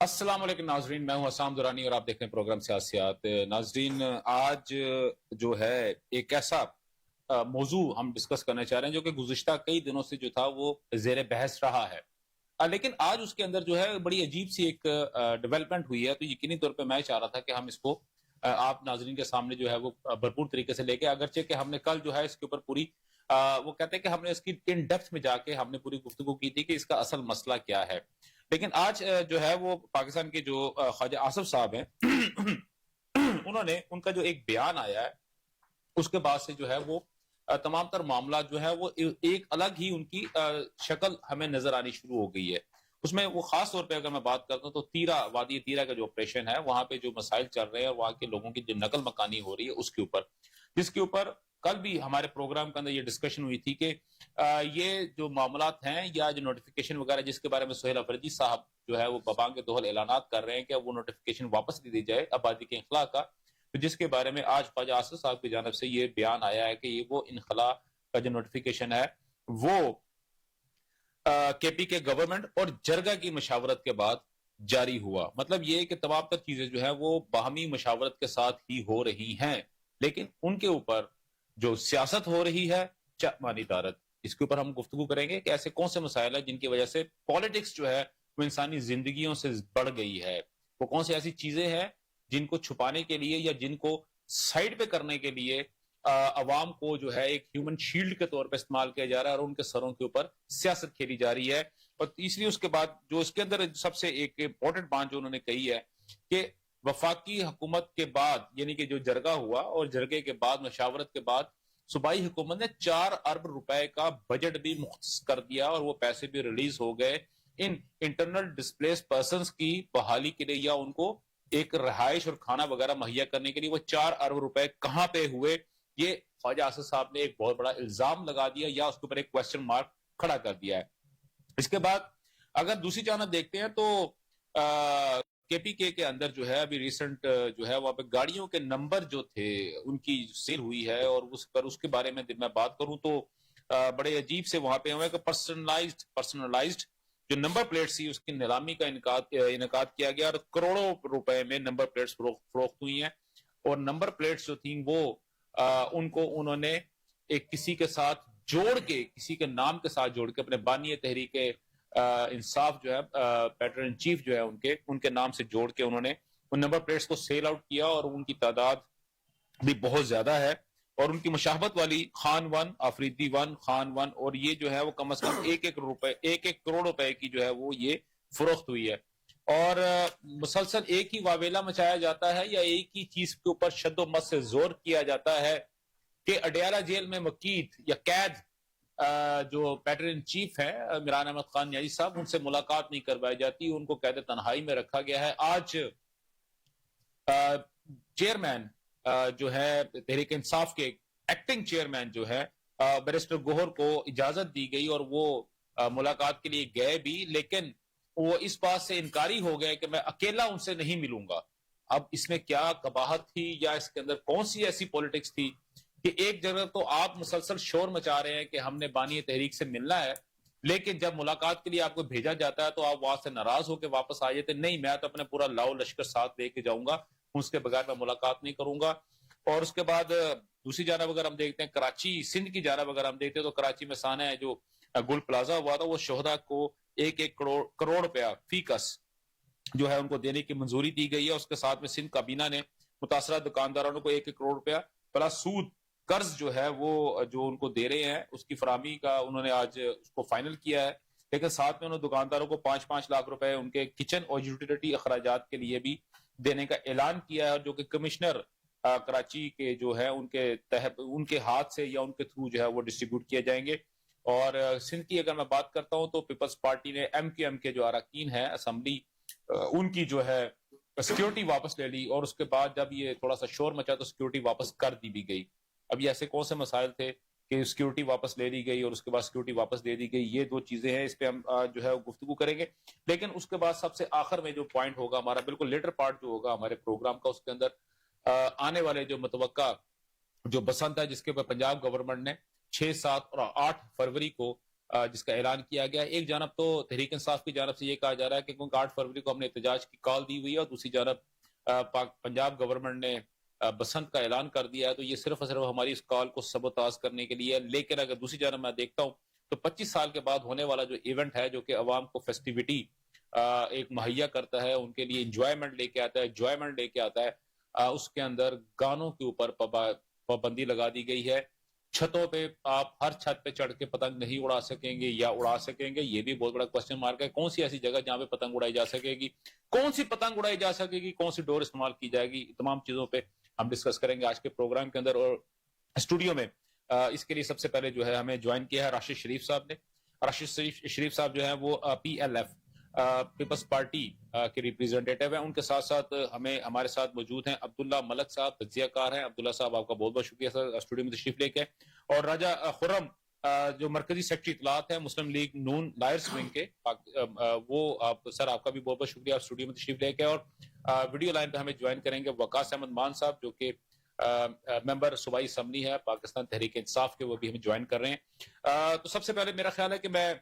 السلام علیکم ناظرین، میں ہوں اسام دورانی اور آپ دیکھ رہے ہیں پروگرام سیاسیات۔ ناظرین، آج جو ہے ایک ایسا موضوع ہم ڈسکس کرنا چاہ رہے ہیں جو کہ گزشتہ کئی دنوں سے جو تھا وہ زیر بحث رہا ہے، لیکن آج اس کے اندر جو ہے بڑی عجیب سی ایک ڈیولپمنٹ ہوئی ہے، تو یقینی طور پہ میں چاہ رہا تھا کہ ہم اس کو آپ ناظرین کے سامنے جو ہے وہ بھرپور طریقے سے لے کے، اگرچہ کہ ہم نے کل جو ہے اس کے اوپر پوری وہ کہتے ہیں کہ ہم نے اس کی ان ڈیپتھ میں جا کے ہم نے پوری گفتگو کی تھی کہ اس کا اصل مسئلہ کیا ہے، لیکن آج جو ہے وہ پاکستان کے جو خواجہ آصف صاحب ہیں انہوں نے ان کا جو ایک بیان آیا ہے اس کے بعد سے جو ہے وہ تمام تر معاملات جو ہے وہ ایک الگ ہی ان کی شکل ہمیں نظر آنی شروع ہو گئی ہے۔ اس میں وہ خاص طور پہ اگر میں بات کرتا ہوں تو تیرا وادی تیرا کا جو آپریشن ہے وہاں پہ جو مسائل چل رہے ہیں اور وہاں کے لوگوں کی جو نقل مکانی ہو رہی ہے اس کے اوپر، جس کے اوپر کل بھی ہمارے پروگرام کے اندر یہ ڈسکشن ہوئی تھی کہ یہ جو معاملات ہیں یا جو نوٹیفیکیشن وغیرہ جس کے بارے میں سہیل افریدی صاحب جو ہے وہ ببانگ دہل اعلانات کر رہے ہیں کہ وہ نوٹیفیکیشن واپس دے دی جائے آبادی کے انخلاء کا، جس کے بارے میں آج خواجہ آصف صاحب کی جانب سے یہ بیان آیا ہے کہ یہ وہ انخلاء کا جو نوٹیفیکیشن ہے وہ کے پی کے گورنمنٹ اور جرگا کی مشاورت کے بعد جاری ہوا۔ مطلب یہ کہ تمام تر چیزیں جو ہیں وہ باہمی مشاورت کے ساتھ ہی ہو رہی ہیں، لیکن ان کے اوپر جو سیاست ہو رہی ہے چمانی دارت، اس کے اوپر ہم گفتگو کریں گے کہ ایسے کون سے مسائل ہیں جن کی وجہ سے پالیٹکس جو ہے وہ انسانی زندگیوں سے بڑھ گئی ہے، وہ کون سی ایسی چیزیں ہیں جن کو چھپانے کے لیے یا جن کو سائڈ پہ کرنے کے لیے عوام کو جو ہے ایک ہیومن شیلڈ کے طور پہ استعمال کیا جا رہا ہے اور ان کے سروں کے اوپر سیاست کھیلی جا رہی ہے۔ اور تیسری اس کے بعد جو اس کے اندر سب سے ایک امپورٹنٹ بات جو انہوں نے کہی ہے کہ وفاقی حکومت کے بعد یعنی کہ جو جرگہ ہوا اور جرگے کے بعد مشاورت کے بعد صوبائی حکومت نے 4 ارب روپے کا بجٹ بھی مختص کر دیا اور وہ پیسے بھی ریلیز ہو گئے ان انٹرنل ڈسپلیس پرسنز کی بحالی کے لیے یا ان کو ایک رہائش اور کھانا وغیرہ مہیا کرنے کے لیے۔ وہ 4 ارب روپے کہاں پہ ہوئے، یہ خواجہ آصف صاحب نے ایک بہت بڑا الزام لگا دیا یا اس کے اوپر ایک کوسچن مارک کھڑا کر دیا ہے۔ اس کے بعد اگر دوسری جانب دیکھتے ہیں تو کے پی کے اندر جو ہے ابھی ریسنٹ جو ہے وہاں پہ گاڑیوں کے نمبر جو تھے ان کی سیل ہوئی ہے اور اس کے بارے میں بات کروں تو بڑے عجیب سے وہاں پہ ہوئے کہ پرسنلائزڈ جو نمبر پلیٹس تھی اس کی نیلامی کا انعقاد کیا گیا اور کروڑوں روپے میں نمبر پلیٹس فروخت ہوئی ہیں، اور نمبر پلیٹس جو تھیں وہ ان کو انہوں نے ایک کسی کے ساتھ جوڑ کے کسی کے نام کے ساتھ جوڑ کے اپنے بانی تحریک انصاف جو ہے پیٹر ان چیف جو ہے ان کے نام سے جوڑ کے انہوں نے ان نمبر پلیٹس کو سیل آؤٹ کیا اور ان کی تعداد بھی بہت زیادہ ہے، اور ان کی مشابہت والی خان 1 آفریدی 1 خان 1 اور یہ جو ہے وہ کم از کم ایک کروڑ روپے کی جو ہے وہ یہ فروخت ہوئی ہے، اور مسلسل ایک ہی واویلا مچایا جاتا ہے یا ایک ہی چیز کے اوپر شد و مت سے زور کیا جاتا ہے کہ اڈیالہ جیل میں مقید یا قید جو پیٹر ان چیف ہے عمران احمد خان نیازی صاحب، ان سے ملاقات نہیں کروائی جاتی، ان کو قید تنہائی میں رکھا گیا ہے۔ آج چیئرمین جو ہے تحریک انصاف کے ایکٹنگ چیئرمین جو ہے بیرسٹر گوہر کو اجازت دی گئی اور وہ ملاقات کے لیے گئے بھی، لیکن وہ اس بات سے انکاری ہو گئے کہ میں اکیلا ان سے نہیں ملوں گا۔ اب اس میں کیا قباحت تھی یا اس کے اندر کون سی ایسی پولیٹکس تھی کہ ایک جگہ تو آپ مسلسل شور مچا رہے ہیں کہ ہم نے بانی تحریک سے ملنا ہے، لیکن جب ملاقات کے لیے آپ کو بھیجا جاتا ہے تو آپ وہاں سے ناراض ہو کے واپس آ جاتے نہیں، میں تو اپنے پورا لاؤ لشکر ساتھ لے کے جاؤں گا، اس کے بغیر میں ملاقات نہیں کروں گا۔ اور اس کے بعد دوسری جانب اگر ہم دیکھتے ہیں کراچی سندھ کی جانب اگر ہم دیکھتے ہیں تو کراچی میں سانحہ جو گل پلازا ہوا تھا وہ شہداء کو 1 کروڑ روپیہ فی کس جو ہے ان کو دینے کی منظوری دی گئی ہے۔ اس کے ساتھ میں سندھ کابینہ نے متاثرہ دکانداروں کو 1 کروڑ روپیہ پلس سود قرض جو ہے وہ جو ان کو دے رہے ہیں اس کی فراہمی کا انہوں نے آج اس کو فائنل کیا ہے، لیکن ساتھ میں انہوں نے دکانداروں کو 5-5 لاکھ روپے ان کے کچن اور یوٹیلیٹی اخراجات کے لیے بھی دینے کا اعلان کیا ہے، جو کہ کمشنر کراچی کے جو ہے ان کے ہاتھ سے یا ان کے تھرو جو ہے وہ ڈسٹریبیوٹ کیے جائیں گے۔ اور سندھ کی اگر میں بات کرتا ہوں تو پیپلز پارٹی نے ایم کے جو اراکین ہیں اسمبلی ان کی جو ہے سیکیورٹی واپس لے لی، اور اس کے بعد جب یہ تھوڑا سا شور مچا تو سیکیورٹی واپس کر دی بھی گئی۔ اب یہ ایسے کون سے مسائل تھے کہ سیکیورٹی واپس لے لی گئی اور اس کے بعد سیکیورٹی واپس دے دی گئی، یہ دو چیزیں ہیں، اس پہ ہم جو ہے گفتگو کریں گے۔ لیکن اس کے بعد سب سے آخر میں جو پوائنٹ ہوگا ہمارا بالکل لیٹر پارٹ جو ہوگا ہمارے پروگرام کا، اس کے اندر آنے والے جو متوقع جو بسنت ہے جس کے اوپر پنجاب گورنمنٹ نے 6، 7 اور 8 فروری کو جس کا اعلان کیا گیا. ایک جانب تو تحریک انصاف کی جانب سے یہ کہا جا رہا ہے کہ 8 فروری کو ہم نے احتجاج کی کال دی ہوئی ہے, اور دوسری جانب پنجاب گورنمنٹ نے بسنت کا اعلان کر دیا ہے. تو یہ صرف اور صرف ہماری اس کال کو سبوتاژ کرنے کے لیے. لیکن اگر دوسری جانب میں دیکھتا ہوں تو 25 سال کے بعد ہونے والا جو ایونٹ ہے, جو کہ عوام کو فیسٹیوٹی ایک مہیا کرتا ہے, ان کے لیے انجوائمنٹ لے کے آتا ہے, انجوائمنٹ لے کے آتا ہے, اس کے اندر گانوں کے اوپر پابندی لگا دی گئی ہے. چھتوں پہ آپ ہر چھت پہ چڑھ کے پتنگ نہیں اڑا سکیں گے, یا اڑا سکیں گے یہ بھی بہت بڑا کوسچن مارک ہے. کون سی ایسی جگہ جہاں پہ پتنگ اڑائی جا سکے گی, کون سی پتنگ اڑائی جا سکے گی, کون سی ڈور استعمال کی جائے گی, تمام چیزوں پہ ہم ڈسکس کریں گے آج کے پروگرام کے اندر. اور اسٹوڈیو میں اس کے لیے سب سے پہلے جو ہے ہمیں جوائن کیا ہے راشد شریف صاحب نے. راشد شریف صاحب جو ہیں وہ P L F People's Party کے ریپریزنٹیٹو ہیں. ان کے ساتھ ساتھ ہمارے ساتھ موجود ہیں عبداللہ ملک صاحب, تجزیہ کار ہیں. عبداللہ صاحب آپ کا بہت بہت شکریہ سر اسٹوڈیو میں تشریف لے کے. اور راجہ خرم جو مرکزی سیکرٹری اطلاعات ہیں مسلم لیگ نون لائرز ونگ کے, وہ سر آپ کا بھی بہت بہت شکریہ اسٹوڈیو میں تشریف لے کے. اور ویڈیو لائن پہ ہمیں جوائن کریں گے وقاص احمد مان صاحب, جو کہ ممبر صوبائی اسمبلی ہے پاکستان تحریک انصاف کے, وہ بھی ہمیں جوائن کر رہے ہیں. تو سب سے پہلے میرا خیال ہے کہ میں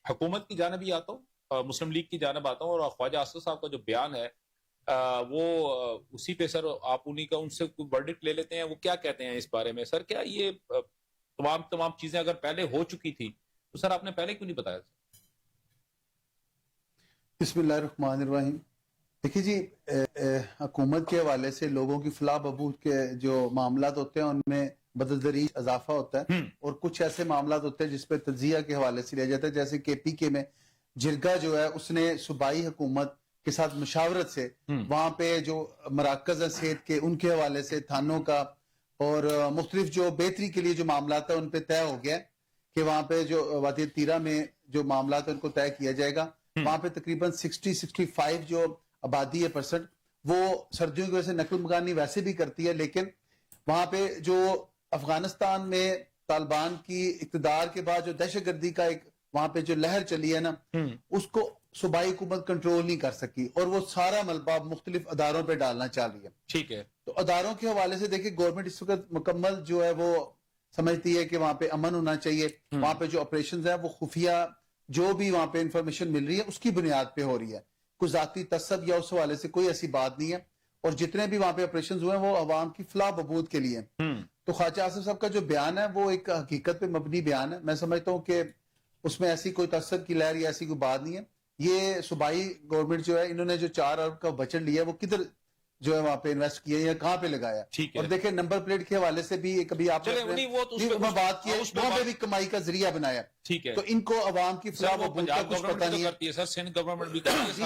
حکومت کی جانب ہی آتا ہوں, مسلم لیگ کی جانب آتا ہوں. اور خواجہ آصف صاحب کا جو بیان ہے وہ اسی پہ سر آپ انہی کا ان سے ورڈکٹ لے لیتے ہیں. وہ کیا کہتے ہیں اس بارے میں سر؟ کیا یہ تمام چیزیں اگر پہلے ہو چکی تھی تو سر آپ نے پہلے کیوں نہیں بتایا؟ بسم اللہ الرحمن الرحیم. دیکھیے جی, حکومت کے حوالے سے لوگوں کی فلاح بہبود کے جو معاملات ہوتے ہیں ان میں بدتدریج اضافہ ہوتا ہے, اور کچھ ایسے معاملات ہوتے ہیں جس پہ تجزیہ کے حوالے سے لیا جاتا ہے. جیسے کہ پی کے میں جرگہ جو ہے اس نے صوبائی حکومت کے ساتھ مشاورت سے وہاں پہ جو مراکز ہیں صحت کے, ان کے حوالے سے تھانوں کا اور مختلف جو بہتری کے لیے جو معاملات ہیں ان پہ طے ہو گیا کہ وہاں پہ جو وادی تیرہ میں جو معاملات ہیں ان کو طے کیا جائے گا. وہاں پہ تقریباً 60-65 جو آبادی ہے پرسنٹ, وہ سردیوں کی وجہ سے نقل مکانی ویسے بھی کرتی ہے, لیکن وہاں پہ جو افغانستان میں طالبان کی اقتدار کے بعد جو دہشت گردی کا ایک وہاں پہ جو لہر چلی ہے نا, اس کو صوبائی حکومت کنٹرول نہیں کر سکی, اور وہ سارا ملبہ مختلف اداروں پہ ڈالنا چاہ رہی ہے. ٹھیک ہے, تو اداروں کے حوالے سے دیکھیں گورنمنٹ اس وقت مکمل جو ہے وہ سمجھتی ہے کہ وہاں پہ امن ہونا چاہیے. وہاں پہ جو آپریشنز ہیں وہ خفیہ جو بھی وہاں پہ انفارمیشن مل رہی ہے اس کی بنیاد پہ ہو رہی ہے, کوئی ذاتی تصب یا اس حوالے سے کوئی ایسی بات نہیں ہے. اور جتنے بھی وہاں پہ آپریشنز ہوئے ہیں وہ عوام کی فلاح بہبود کے لیے. تو خواجہ آصف صاحب کا جو بیان ہے وہ ایک حقیقت پہ مبنی بیان ہے. میں سمجھتا ہوں کہ اس میں ایسی کوئی تصب کی لہر یا ایسی کوئی بات نہیں ہے. یہ صوبائی گورنمنٹ جو ہے انہوں نے جو 4 ارب کا بجٹ لیا ہے وہ کدھر جو ہے وہاں پہ انویسٹ کیا یا کہاں پہ لگایا. اور دیکھیں نمبر پلیٹ کے حوالے سے بھی کبھی آپ نے بات کی ہے, وہاں پہ بھی کمائی کا ذریعہ بنایا. تو ان کو عوام کی فلاح بہبود کا کچھ پتہ نہیں ہے.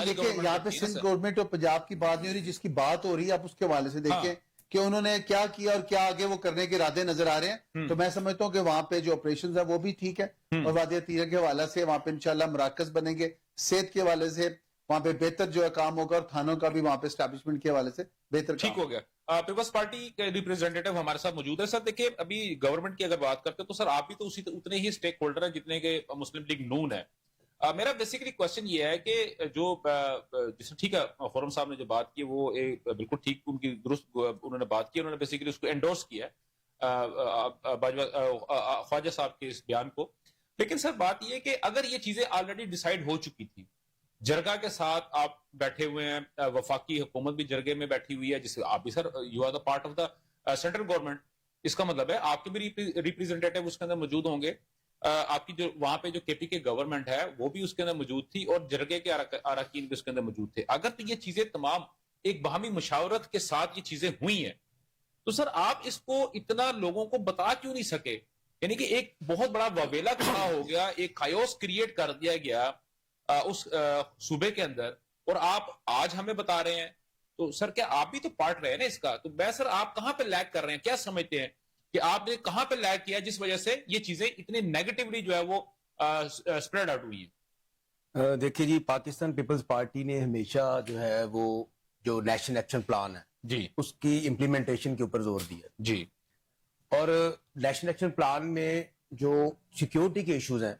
دیکھیں یہاں پہ سندھ گورنمنٹ اور پنجاب کی بات نہیں ہو رہی, جس کی بات ہو رہی ہے آپ اس کے حوالے سے دیکھیں کہ انہوں نے کیا کیا اور کیا آگے وہ کرنے کے ارادے نظر آ رہے ہیں. تو میں سمجھتا ہوں کہ وہاں پہ جو آپریشنز ہیں وہ بھی ٹھیک ہے, اور وادی تیرہ کے حوالے سے وہاں پہ انشاءاللہ مراکز بنیں گے. صحت کے حوالے سے وہاں پہ بہتر جو ہے کام ہوگا, اور تھانوں کا بھی وہاں پہ اسٹیبلشمنٹ کے حوالے سے بہتر ٹھیک ہو گیا. پیپلز پارٹی کے ریپریزنٹیٹو ہمارے ساتھ موجود ہے. سر دیکھیں ابھی گورنمنٹ کی اگر بات کرتے ہیں تو سر آپ بھی تو اتنے ہی اسٹیک ہولڈر ہیں جتنے کہ مسلم لیگ نون ہے. میرا بیسیکلی کوشچن یہ ہے کہ جو ٹھیک ہے خرم صاحب نے جو بات کی وہ بالکل ٹھیک, ان کی درست انہوں نے بات کی, انہوں نے بیسیکلی اس کو انڈورس کیا خواجہ صاحب کے اس بیان کو. لیکن سر بات یہ ہے کہ اگر یہ چیزیں آلریڈی ڈیسائیڈ ہو چکی تھی, جرگہ کے ساتھ آپ بیٹھے ہوئے ہیں, وفاقی حکومت بھی جرگے میں بیٹھی ہوئی ہے, جس آپ بھی sir you are the part of the central government, اس کا مطلب ہے آپ کے بھی ریپریزنٹیٹو اس کے اندر موجود ہوں گے. آپ کی جو وہاں پہ جو کے پی کے گورنمنٹ ہے وہ بھی اس کے اندر موجود تھی, اور جرگے کے اراکین بھی اس کے اندر موجود تھے. اگر تو یہ چیزیں تمام ایک باہمی مشاورت کے ساتھ یہ چیزیں ہوئی ہیں تو سر آپ اس کو اتنا لوگوں کو بتا کیوں نہیں سکے؟ یعنی کہ ایک بہت بڑا وبیلا کھڑا ہو گیا, ایک خیوس کریٹ کر دیا گیا اس صوبے کے اندر, اور آپ آج ہمیں بتا رہے ہیں. تو سر کیا آپ بھی تو پارٹ رہے نا اس کا؟ تو میں سر آپ کہاں پہ لیگ کر رہے ہیں, کیا سمجھتے ہیں کہ آپ نے کہاں پہ لیگ کیا جس وجہ سے یہ چیزیں اتنی نیگیٹیولی جو ہے وہ سپریڈ آؤٹ ہوئی ہیں؟ دیکھیے جی, پاکستان پیپلز پارٹی نے ہمیشہ جو ہے وہ جو نیشنل ایکشن پلان ہے جی اس کی امپلیمنٹیشن کے اوپر زور دیا جی, اور نیشنل ایکشن پلان میں جو سیکیورٹی کے ایشوز ہیں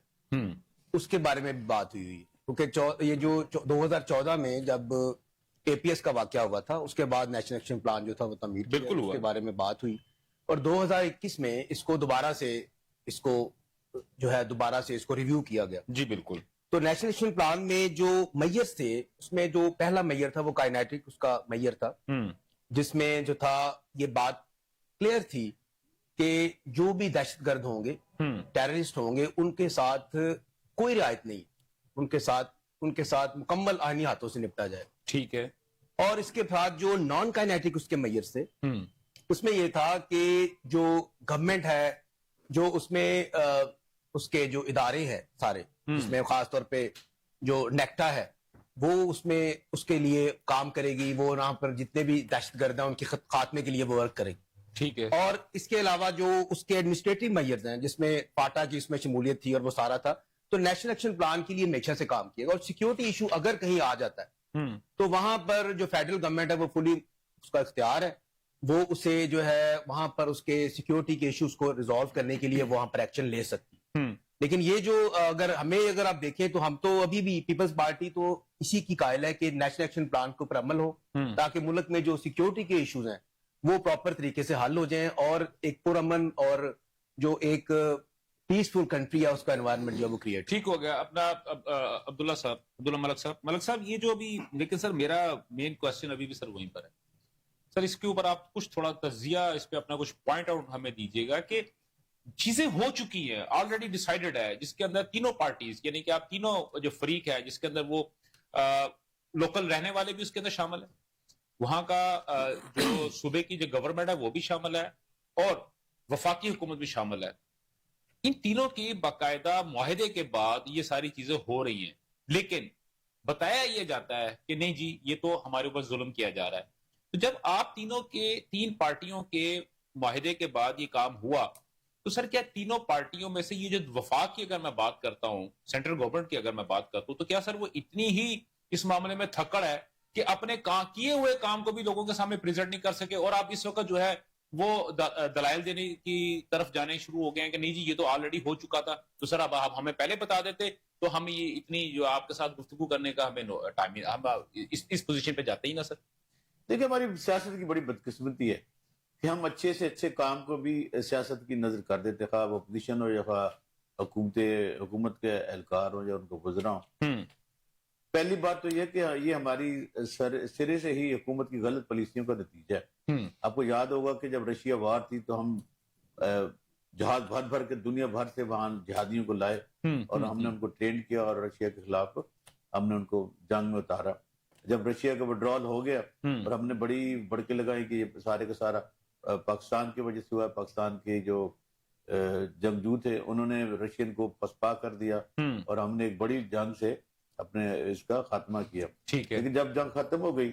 اس کے بارے میں بات ہوئی ہے. کیونکہ یہ جو 2014 میں جب اے پی ایس کا واقعہ ہوا تھا اس کے بعد نیشنل ایکشن پلان جو تھا وہ تعمیر کیا, اس کے بارے میں بات ہوئی, اور 2021 میں اس کو دوبارہ سے اس کو جو ہے دوبارہ سے اس کو ریویو کیا گیا. جی بالکل. تو نیشنل ایکشن پلان میں جو میئرز تھے اس میں جو پہلا میئر تھا وہ کائنیٹک اس کا میئر تھا, جس میں جو تھا یہ بات کلیئر تھی کہ جو بھی دہشت گرد ہوں گے, ٹیررسٹ ہوں گے, ان کے ساتھ کوئی رعایت نہیں, ان کے ساتھ مکمل آئینی ہاتھوں سے نپٹا جائے. ٹھیک ہے. اور اس کے بعد جو نان کائنیٹک اس کے میئر سے اس میں یہ تھا کہ جو گورنمنٹ ہے, جو اس میں اس کے جو ادارے ہیں سارے, اس میں خاص طور پہ جو نیکٹا ہے وہ اس میں اس کے لیے کام کرے گی, وہ وہاں پر جتنے بھی دہشت گرد ہیں ان کے خاتمے کے لیے وہ ورک کرے گی. ٹھیک ہے. اور اس کے علاوہ جو اس کے ایڈمنسٹریٹو میئرز ہیں جس میں فاٹا کی اس میں شمولیت تھی اور وہ سارا تھا, تو نیشنل ایکشن پلان کے لیے ہمیشہ سے کام کیے گا. اور سیکیورٹی ایشو اگر کہیں آ جاتا ہے تو وہاں پر جو فیڈرل گورنمنٹ ہے وہ فلی اس کا اختیار ہے, وہ اسے جو ہے وہاں پر اس کے سیکیورٹی کے ایشوز کو ریزالو کرنے کے لیے وہاں پر ایکشن لے سکتی. لیکن یہ جو اگر آپ دیکھیں تو ہم تو ابھی بھی پیپلز پارٹی تو اسی کی قائل ہے کہ نیشنل ایکشن پلان کے اوپر عمل ہو تاکہ ملک میں جو سیکیورٹی کے ایشوز ہیں وہ پراپر طریقے سے حل ہو جائیں اور ایک پرامن اور جو ایک پیسفل کنٹری ہے اس کا انوائرمنٹ جو ہے وہ کریٹ. ٹھیک ہو گیا. اپنا عبداللہ ملک صاحب یہ جو ابھی, لیکن سر میرا مین کوشچن ابھی بھی سر وہیں پر ہے سر. اس کے اوپر آپ کچھ تھوڑا تجزیہ اس پہ اپنا کچھ پوائنٹ آؤٹ ہمیں دیجیے گا کہ چیزیں ہو چکی ہیں, آلریڈی ڈیسائیڈڈ ہے, جس کے اندر تینوں پارٹیز یعنی کہ آپ تینوں جو فریق ہے جس کے اندر وہ لوکل رہنے والے بھی اس کے اندر شامل ہیں, وہاں کا جو صوبے کی جو گورنمنٹ ہے وہ بھی شامل ہے اور وفاقی حکومت بھی شامل ہے. ان تینوں کے باقاعدہ معاہدے کے بعد یہ ساری چیزیں ہو رہی ہیں, لیکن بتایا یہ جاتا ہے کہ نہیں جی یہ تو ہمارے اوپر ظلم کیا جا رہا ہے. تو جب آپ تین پارٹیوں کے معاہدے کے بعد یہ کام ہوا تو سر کیا تینوں پارٹیوں میں سے یہ جو وفاق کی اگر میں بات کرتا ہوں, سینٹرل گورنمنٹ کی اگر میں بات کرتا ہوں, تو کیا سر وہ اتنی ہی اس معاملے میں تھکڑ ہے کہ اپنے کیے ہوئے کام کو بھی لوگوں کے سامنے پریزنٹ نہیں کر سکے, اور آپ اس وقت جو ہے وہ دلائل دینے کی طرف جانے شروع ہو گئے ہیں کہ نہیں جی یہ تو آلریڈی ہو چکا تھا, تو سر اب آپ ہمیں پہلے بتا دیتے تو ہم یہ اتنی جو آپ کے ساتھ گفتگو کرنے کا ہمیں ٹائم, ہم اس پوزیشن پہ جاتے ہی نا سر. دیکھیں ہماری سیاست کی بڑی بدقسمتی ہے کہ ہم اچھے سے اچھے کام کو بھی سیاست کی نظر کر دیتے, خواہ وہ اپوزیشن ہو یا خواہ حکومت کے اہلکار ہوں یا ان کو گزرا ہوں. پہلی بات تو یہ کہ یہ ہماری سرے سے ہی حکومت کی غلط پالیسیوں کا نتیجہ ہے. آپ کو یاد ہوگا کہ جب رشیا وار تھی تو ہم جہاز بھر بھر کے دنیا بھر سے وہاں جہادیوں کو لائے اور ہم نے ان کو ٹرین کیا اور رشیا کے خلاف ہم نے ان کو جنگ میں اتارا. جب رشیا کا وڈرال ہو گیا اور ہم نے بڑی بڑکے لگائی کہ یہ سارے کا سارا پاکستان کی وجہ سے ہوا, پاکستان کے جو جنگجو تھے انہوں نے رشین کو پسپا کر دیا اور ہم نے ایک بڑی جنگ سے اپنے اس کا خاتمہ کیا. لیکن جب جنگ ختم ہو گئی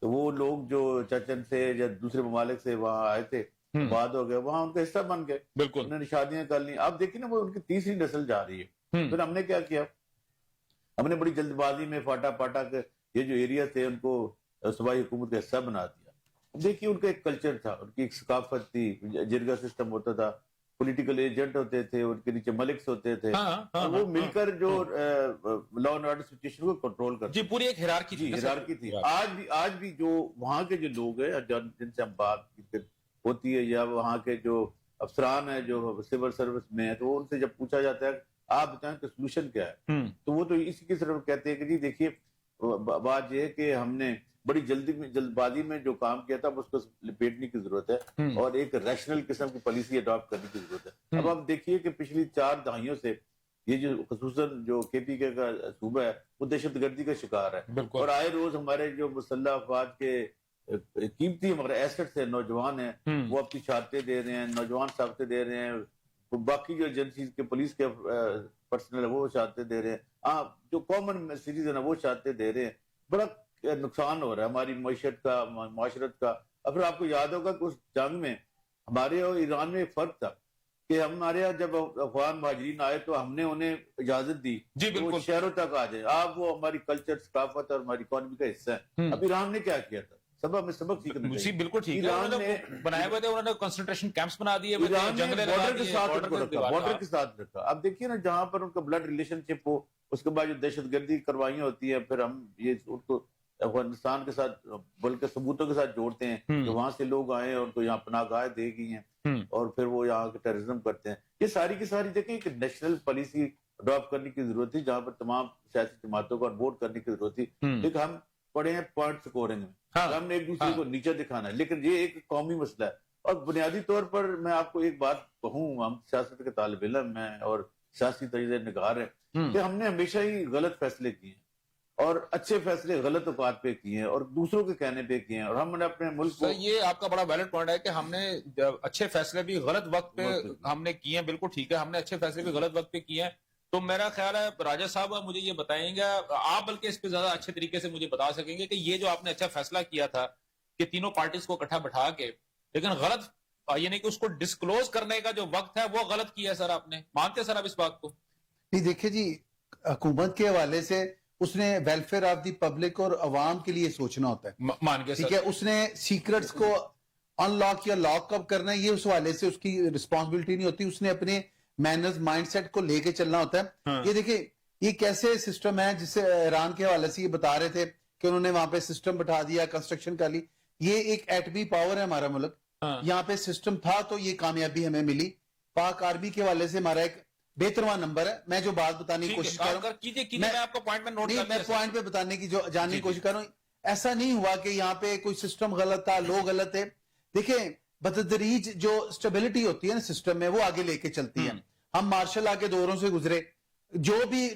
تو وہ لوگ جو چچن سے یا دوسرے ممالک سے وہاں آئے تھے بعد ہو گئے, وہاں ان کا حصہ بن گئے, انہوں نے شادیاں کر لی. آپ دیکھیں نا وہ ان کی تیسری نسل جا رہی ہے. پھر ہم نے کیا کیا, ہم نے بڑی جلد بازی میں فاٹا پاٹا کے یہ جو ایریا تھے ان کو صوبائی حکومت کا حصہ بنا دیا. دیکھیے ان کا ایک کلچر تھا, ان کی ایک ثقافت تھی, جرگا سسٹم ہوتا تھا, پولیٹیکل ایجنٹ ہوتے تھے, ان کے نیچے ملکس ہوتے تھے, وہ مل کر جو لا اینڈ آرڈر سچویشن کو کنٹرول کرتے. جی پوری ایک ہیرارکی تھی. آج بھی جو وہاں کے جو لوگ ہیں جن سے ہم بات ہوتی ہے یا وہاں کے جو افسران ہیں جو سول سروس میں ہیں, تو ان سے جب پوچھا جاتا ہے آپ بتائیں کہ سولوشن کیا ہے, تو وہ تو اسی کی طرف کہتے ہیں کہ جی دیکھیے بات یہ ہے کہ ہم نے بڑی جلد بازی میں جو کام کیا تھا اس کو لپیٹنے کی ضرورت ہے اور ایک ریشنل قسم کی پالیسی اڈاپٹ کرنے کی ضرورت ہے. اب آپ دیکھیے کہ پچھلی 4 دہائیوں سے یہ جو خصوصاً جو کے پی کے کا صوبہ ہے وہ دہشت گردی کا شکار ہے, اور آئے روز ہمارے جو مسلح افواج کے قیمتی ہمارے ایسٹس ہیں, نوجوان ہیں, وہ اپنی شہادتیں دے رہے ہیں, نوجوان شہادتیں دے رہے ہیں, باقی جو ایجنسیز کے پولیس کے پرسنل ہے وہ شہادتیں دے رہے ہیں, جو کامن سٹیزن ہے وہ شہادتیں دے رہے ہیں. بڑا نقصان ہو رہا ہے ہماری معیشت کا, معاشرت کا. اور پھر آپ کو یاد ہوگا کہ اس جنگ میں ہمارے اور ایران میں ایک فرق تھا کہ ہمارے یہاں جب افغان مہاجرین آئے تو ہم نے انہیں اجازت دی وہ شہروں تک آ جائے, آپ وہ ہماری کلچر, ثقافت اور ہماری اکانومی کا حصہ ہے. اب ایران نے کیا کیا تھا, سبب سیکھنا چاہیے. بالکل ٹھیک ہے, ایران نے بنائے ہوئے تھے, انہوں نے کنسنٹریشن کیمپس بنا دیے, بارڈر کے ساتھ رکھا. اب دیکھیے نا جہاں پر ان کا بلڈ ریلیشن شپ ہو, اس کے بعد جو دہشت گردی کروائیاں ہوتی ہیں, پھر ہم یہ ان کو افغانستان کے ساتھ بلکہ ثبوتوں کے ساتھ جوڑتے ہیں کہ وہاں سے لوگ آئے اور تو یہاں پناہ گاہ دے گئی ہیں اور پھر وہ یہاں کے ٹیررزم کرتے ہیں. یہ ساری کی ساری دیکھیں کہ نیشنل پالیسی اڈاپٹ کرنے کی ضرورت تھی جہاں پر تمام سیاسی جماعتوں کو آن بورڈ کرنے کی ضرورت تھی. لیکن ہم پڑے ہیں پوائنٹ سکورنگ میں, ہم نے ایک دوسرے کو نیچے دکھانا ہے, لیکن یہ ایک قومی مسئلہ ہے. اور بنیادی طور پر میں آپ کو ایک بات کہوں, ہم سیاست کے طالب علم ہیں اور سیاسی تجزیہ نگار ہیں کہ ہم نے ہمیشہ ہی غلط فیصلے کیے ہیں اور اچھے فیصلے غلط اوقات پہ کیے ہیں اور دوسروں کے کہنے پہ کیے ہیں, اور ہم نے اپنے ملک کو. یہ آپ کا بڑا ویلڈ پوائنٹ ہے کہ ہم نے اچھے فیصلے بھی غلط وقت پہ ہم نے کیے ہیں. بالکل ٹھیک ہے, ہم نے اچھے فیصلے بھی غلط وقت پہ کیے ہیں. تو میرا خیال ہے راجہ صاحب مجھے یہ بتائیں گے, آپ بلکہ اس پہ زیادہ اچھے طریقے سے مجھے بتا سکیں گے کہ یہ جو آپ نے اچھا فیصلہ کیا تھا کہ تینوں پارٹیز کو اکٹھا بٹھا کے, لیکن غلط یعنی کہ اس کو ڈسکلوز کرنے کا جو وقت ہے وہ غلط کیا ہے سر, آپ نے مانتے سر آپ اس بات کو؟ نہیں دیکھیں جی, حکومت کے حوالے سے اس نے ویلفیئر آف دی پبلک اور عوام کے لیے سوچنا ہوتا ہے, مان کے ٹھیک ہے. اس نے سیکرٹس کو ان لاک یا لاک اپ کرنا ہے, یہ اس حوالے سے اس کی رسپانسبلٹی نہیں ہوتی. اس نے اپنے مینرز مائنڈ سیٹ کو لے کے چلنا ہوتا ہے. یہ دیکھیں یہ کیسے سسٹم ہے, جسے ایران کے حوالے سے یہ بتا رہے تھے کہ انہوں نے وہاں پہ سسٹم بٹھا دیا, کنسٹرکشن کر لی. یہ ایک ایٹمی پاور ہے ہمارا ملک, یہاں پہ سسٹم تھا تو یہ کامیابی ہمیں ملی. پاک آرمی کے حوالے سے ہمارا ایک بہترواں نمبر ہے. میں جو بات بتانے کی کوشش کر رہا ہوں, میں پوائنٹ پہ بتانے کی جو جاننے کی کوشش کر رہا ہوں, ایسا نہیں ہوا کہ یہاں پہ کوئی سسٹم غلط تھا, لوگ غلط تھے. دیکھیں بتدریج جو سٹیبلٹی ہوتی ہے نا سسٹم میں, وہ آگے لے کے چلتی ہے. ہم مارشل لا کے دوروں سے گزرے, جو بھی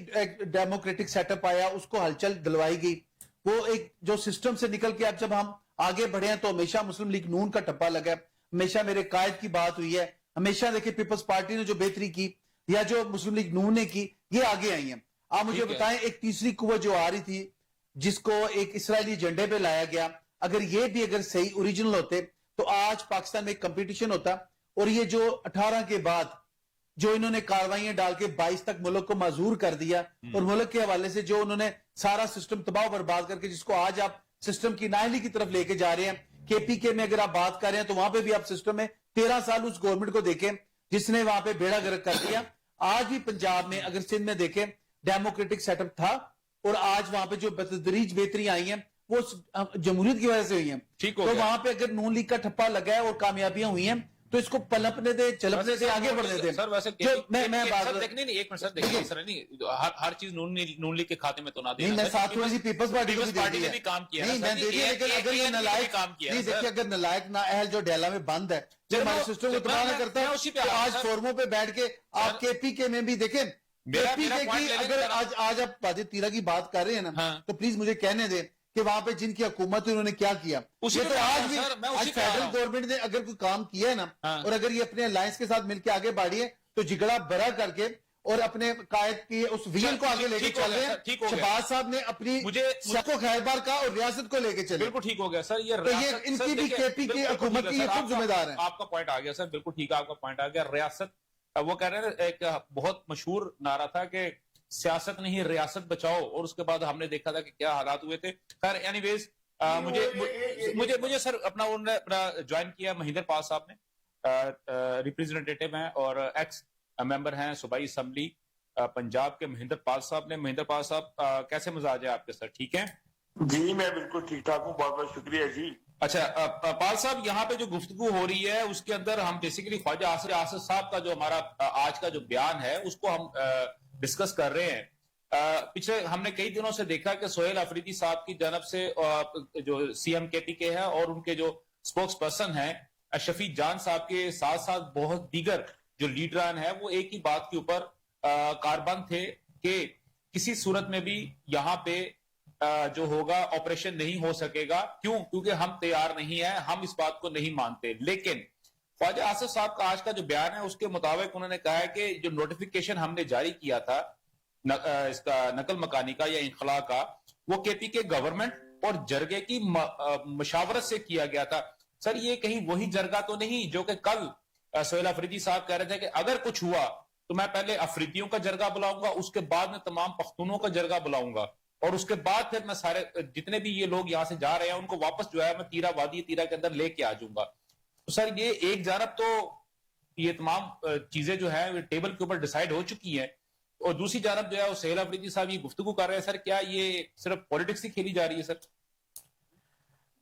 ڈیموکریٹک سیٹ اپ آیا اس کو ہلچل دلوائی گئی. وہ ایک جو سسٹم سے نکل کے اب جب ہم آگے بڑھے ہیں تو ہمیشہ مسلم لیگ نون کا ٹپا لگا ہے, ہمیشہ میرے قائد کی بات ہوئی ہے, ہمیشہ دیکھیں پیپلز پارٹی نے جو بہتری کی یا جو مسلم لیگ نون نے کی, یہ آگے آئی ہیں. آپ مجھے بتائیں ایک تیسری قوت جو آ رہی تھی جس کو ایک اسرائیلی جھنڈے پہ لایا گیا, اگر یہ بھی اگر صحیح اوریجنل ہوتے تو آج پاکستان میں ایک کمپٹیشن ہوتا. اور یہ جو 18 کے بعد جو انہوں نے کاروائیاں ڈال کے 22 تک ملک کو معذور کر دیا, اور ملک کے حوالے سے جو انہوں نے سارا سسٹم تباہ و برباد کر کے, جس کو آج آپ سسٹم کی نااہلی کی طرف لے کے جا رہے ہیں. کے پی کے میں اگر آپ بات کر رہے ہیں تو وہاں پہ بھی آپ سسٹم میں 13 سال اس گورنمنٹ کو دیکھیں جس نے وہاں پہ بیڑا گرک کر دیا. آج بھی پنجاب میں اگر سندھ میں دیکھیں ڈیموکریٹک سیٹ اپ تھا, اور آج وہاں پہ جو بتدریج بہتری آئی ہیں وہ جمہوریت کی وجہ سے ہوئی ہیں. تو وہاں پہ اگر نون لیگ کا ٹھپا لگا ہے اور کامیابیاں ہوئی ہیں تو اس کو پلپنے دے, چلپنے دے, آگے بڑھنے دے. سر ویسے میں بات دیکھنے نہیں, ایک منٹ سر دیکھیے سر, نہیں ہر چیز نون لیگ کے کھاتے میں تو نہ نہیں, میں ساتھ تھوڑی سی پیپلز پارٹی نے بھی کام کیا نہیں, میں دیکھیے لیکن اگر یہ نالائق کام کیا نہیں, دیکھیے اگر نالائق نااہل جو ڈیلا میں بند ہے جو ہمارے سسٹم کو تباہ نہ کرتا ہے, تو آج فورموں پہ بیٹھ کے آپ کے پی کے میں بھی دیکھیں, کے پی کے کی اگر آج آپ واجد تیرہ کی بات کر رہے ہیں نا, تو پلیز مجھے کہنے دیں کہ وہاں پہ جن کی حکومت انہوں نے کیا کیا. یہ تو آج بھی آج فیڈرل گورنمنٹ نے اگر کوئی کام کیا ہے نا, اور اگر یہ اپنے الائنس کے ساتھ مل کے آگے بڑھی ہے تو جگڑا برا کر کے اور اپنے قائد کی اس ویژن کو آگے لے کے چل رہے ہیں. شہباز صاحب نے اپنی کو خیر بار کا اور ریاست کو لے کے چلے. بالکل ٹھیک ہو گیا سر, یہ ان کی بھی کے پی کی حکومت کی خود ذمہ دار ہے. آپ کا پوائنٹ آ گیا سر, بالکل ٹھیک ہے, آپ کا پوائنٹ آ گیا. ریاست, وہ کہہ رہے ہیں ایک بہت مشہور نعرہ تھا کہ سیاست نہیں ریاست بچاؤ, اور اس کے بعد ہم نے دیکھا تھا کہ کیا حالات ہوئے تھے. خیر اینی ویز مجھے سر اپنا جوائن کیا مہندر پال صاحب نے, ریپریزنٹیٹو ہیں اور ایکس ممبر ہیں صوبائی اسمبلی پنجاب کے. مہندر پال صاحب نے, مہندر پال صاحب کیسے مزاج ہے آپ کے سر, ٹھیک ہیں؟ جی میں بالکل ٹھیک ٹھاک ہوں, بہت بہت شکریہ جی. اچھا پال صاحب, یہاں پہ جو گفتگو ہو رہی ہے اس کے اندر ہم بیسیکلی خواجہ آصف صاحب کا جو ہمارا آج کا جو بیان ہے اس کو ہم ڈسکس کر رہے ہیں. پچھلے ہم نے کئی دنوں سے دیکھا کہ سہیل افریدی صاحب کی جانب سے جو سی ایم کے پی کے ہے اور ان کے جو سپوکس پرسن ہیں شفیع جان صاحب کے ساتھ ساتھ بہت دیگر جو لیڈران ہیں وہ ایک ہی بات کے اوپر کاربند تھے کہ کسی صورت میں بھی یہاں پہ جو ہوگا آپریشن نہیں ہو سکے گا. کیوں؟ کیونکہ ہم تیار نہیں ہیں, ہم اس بات کو نہیں مانتے. لیکن خواجہ آصف صاحب کا آج کا جو بیان ہے اس کے مطابق انہوں نے کہا ہے کہ جو نوٹیفیکیشن ہم نے جاری کیا تھا اس کا نقل مکانی کا یا انخلاء کا, وہ کے پی کے گورنمنٹ اور جرگے کی مشاورت سے کیا گیا تھا. سر یہ کہیں وہی جرگہ تو نہیں جو کہ کل سہیل افریدی صاحب کہہ رہے تھے کہ اگر کچھ ہوا تو میں پہلے افریدیوں کا جرگہ بلاؤں گا, اس کے بعد میں تمام پختونوں کا جرگہ بلاؤں گا, اور اس کے بعد پھر میں سارے جتنے بھی یہ لوگ یہاں سے جا رہے ہیں ان کو واپس جو ہے میں تیرا وادی تیرا کے اندر لے کے آ جاؤں گا. تو سر یہ ایک جانب تو یہ تمام چیزیں جو ہے ٹیبل کے اوپر ڈیسائیڈ ہو چکی ہیں, اور دوسری جانب جو ہے وہ سہیل افریدی صاحب یہ گفتگو کر رہے ہیں. سر کیا یہ صرف پولیٹکس ہی کھیلی جا رہی ہے سر؟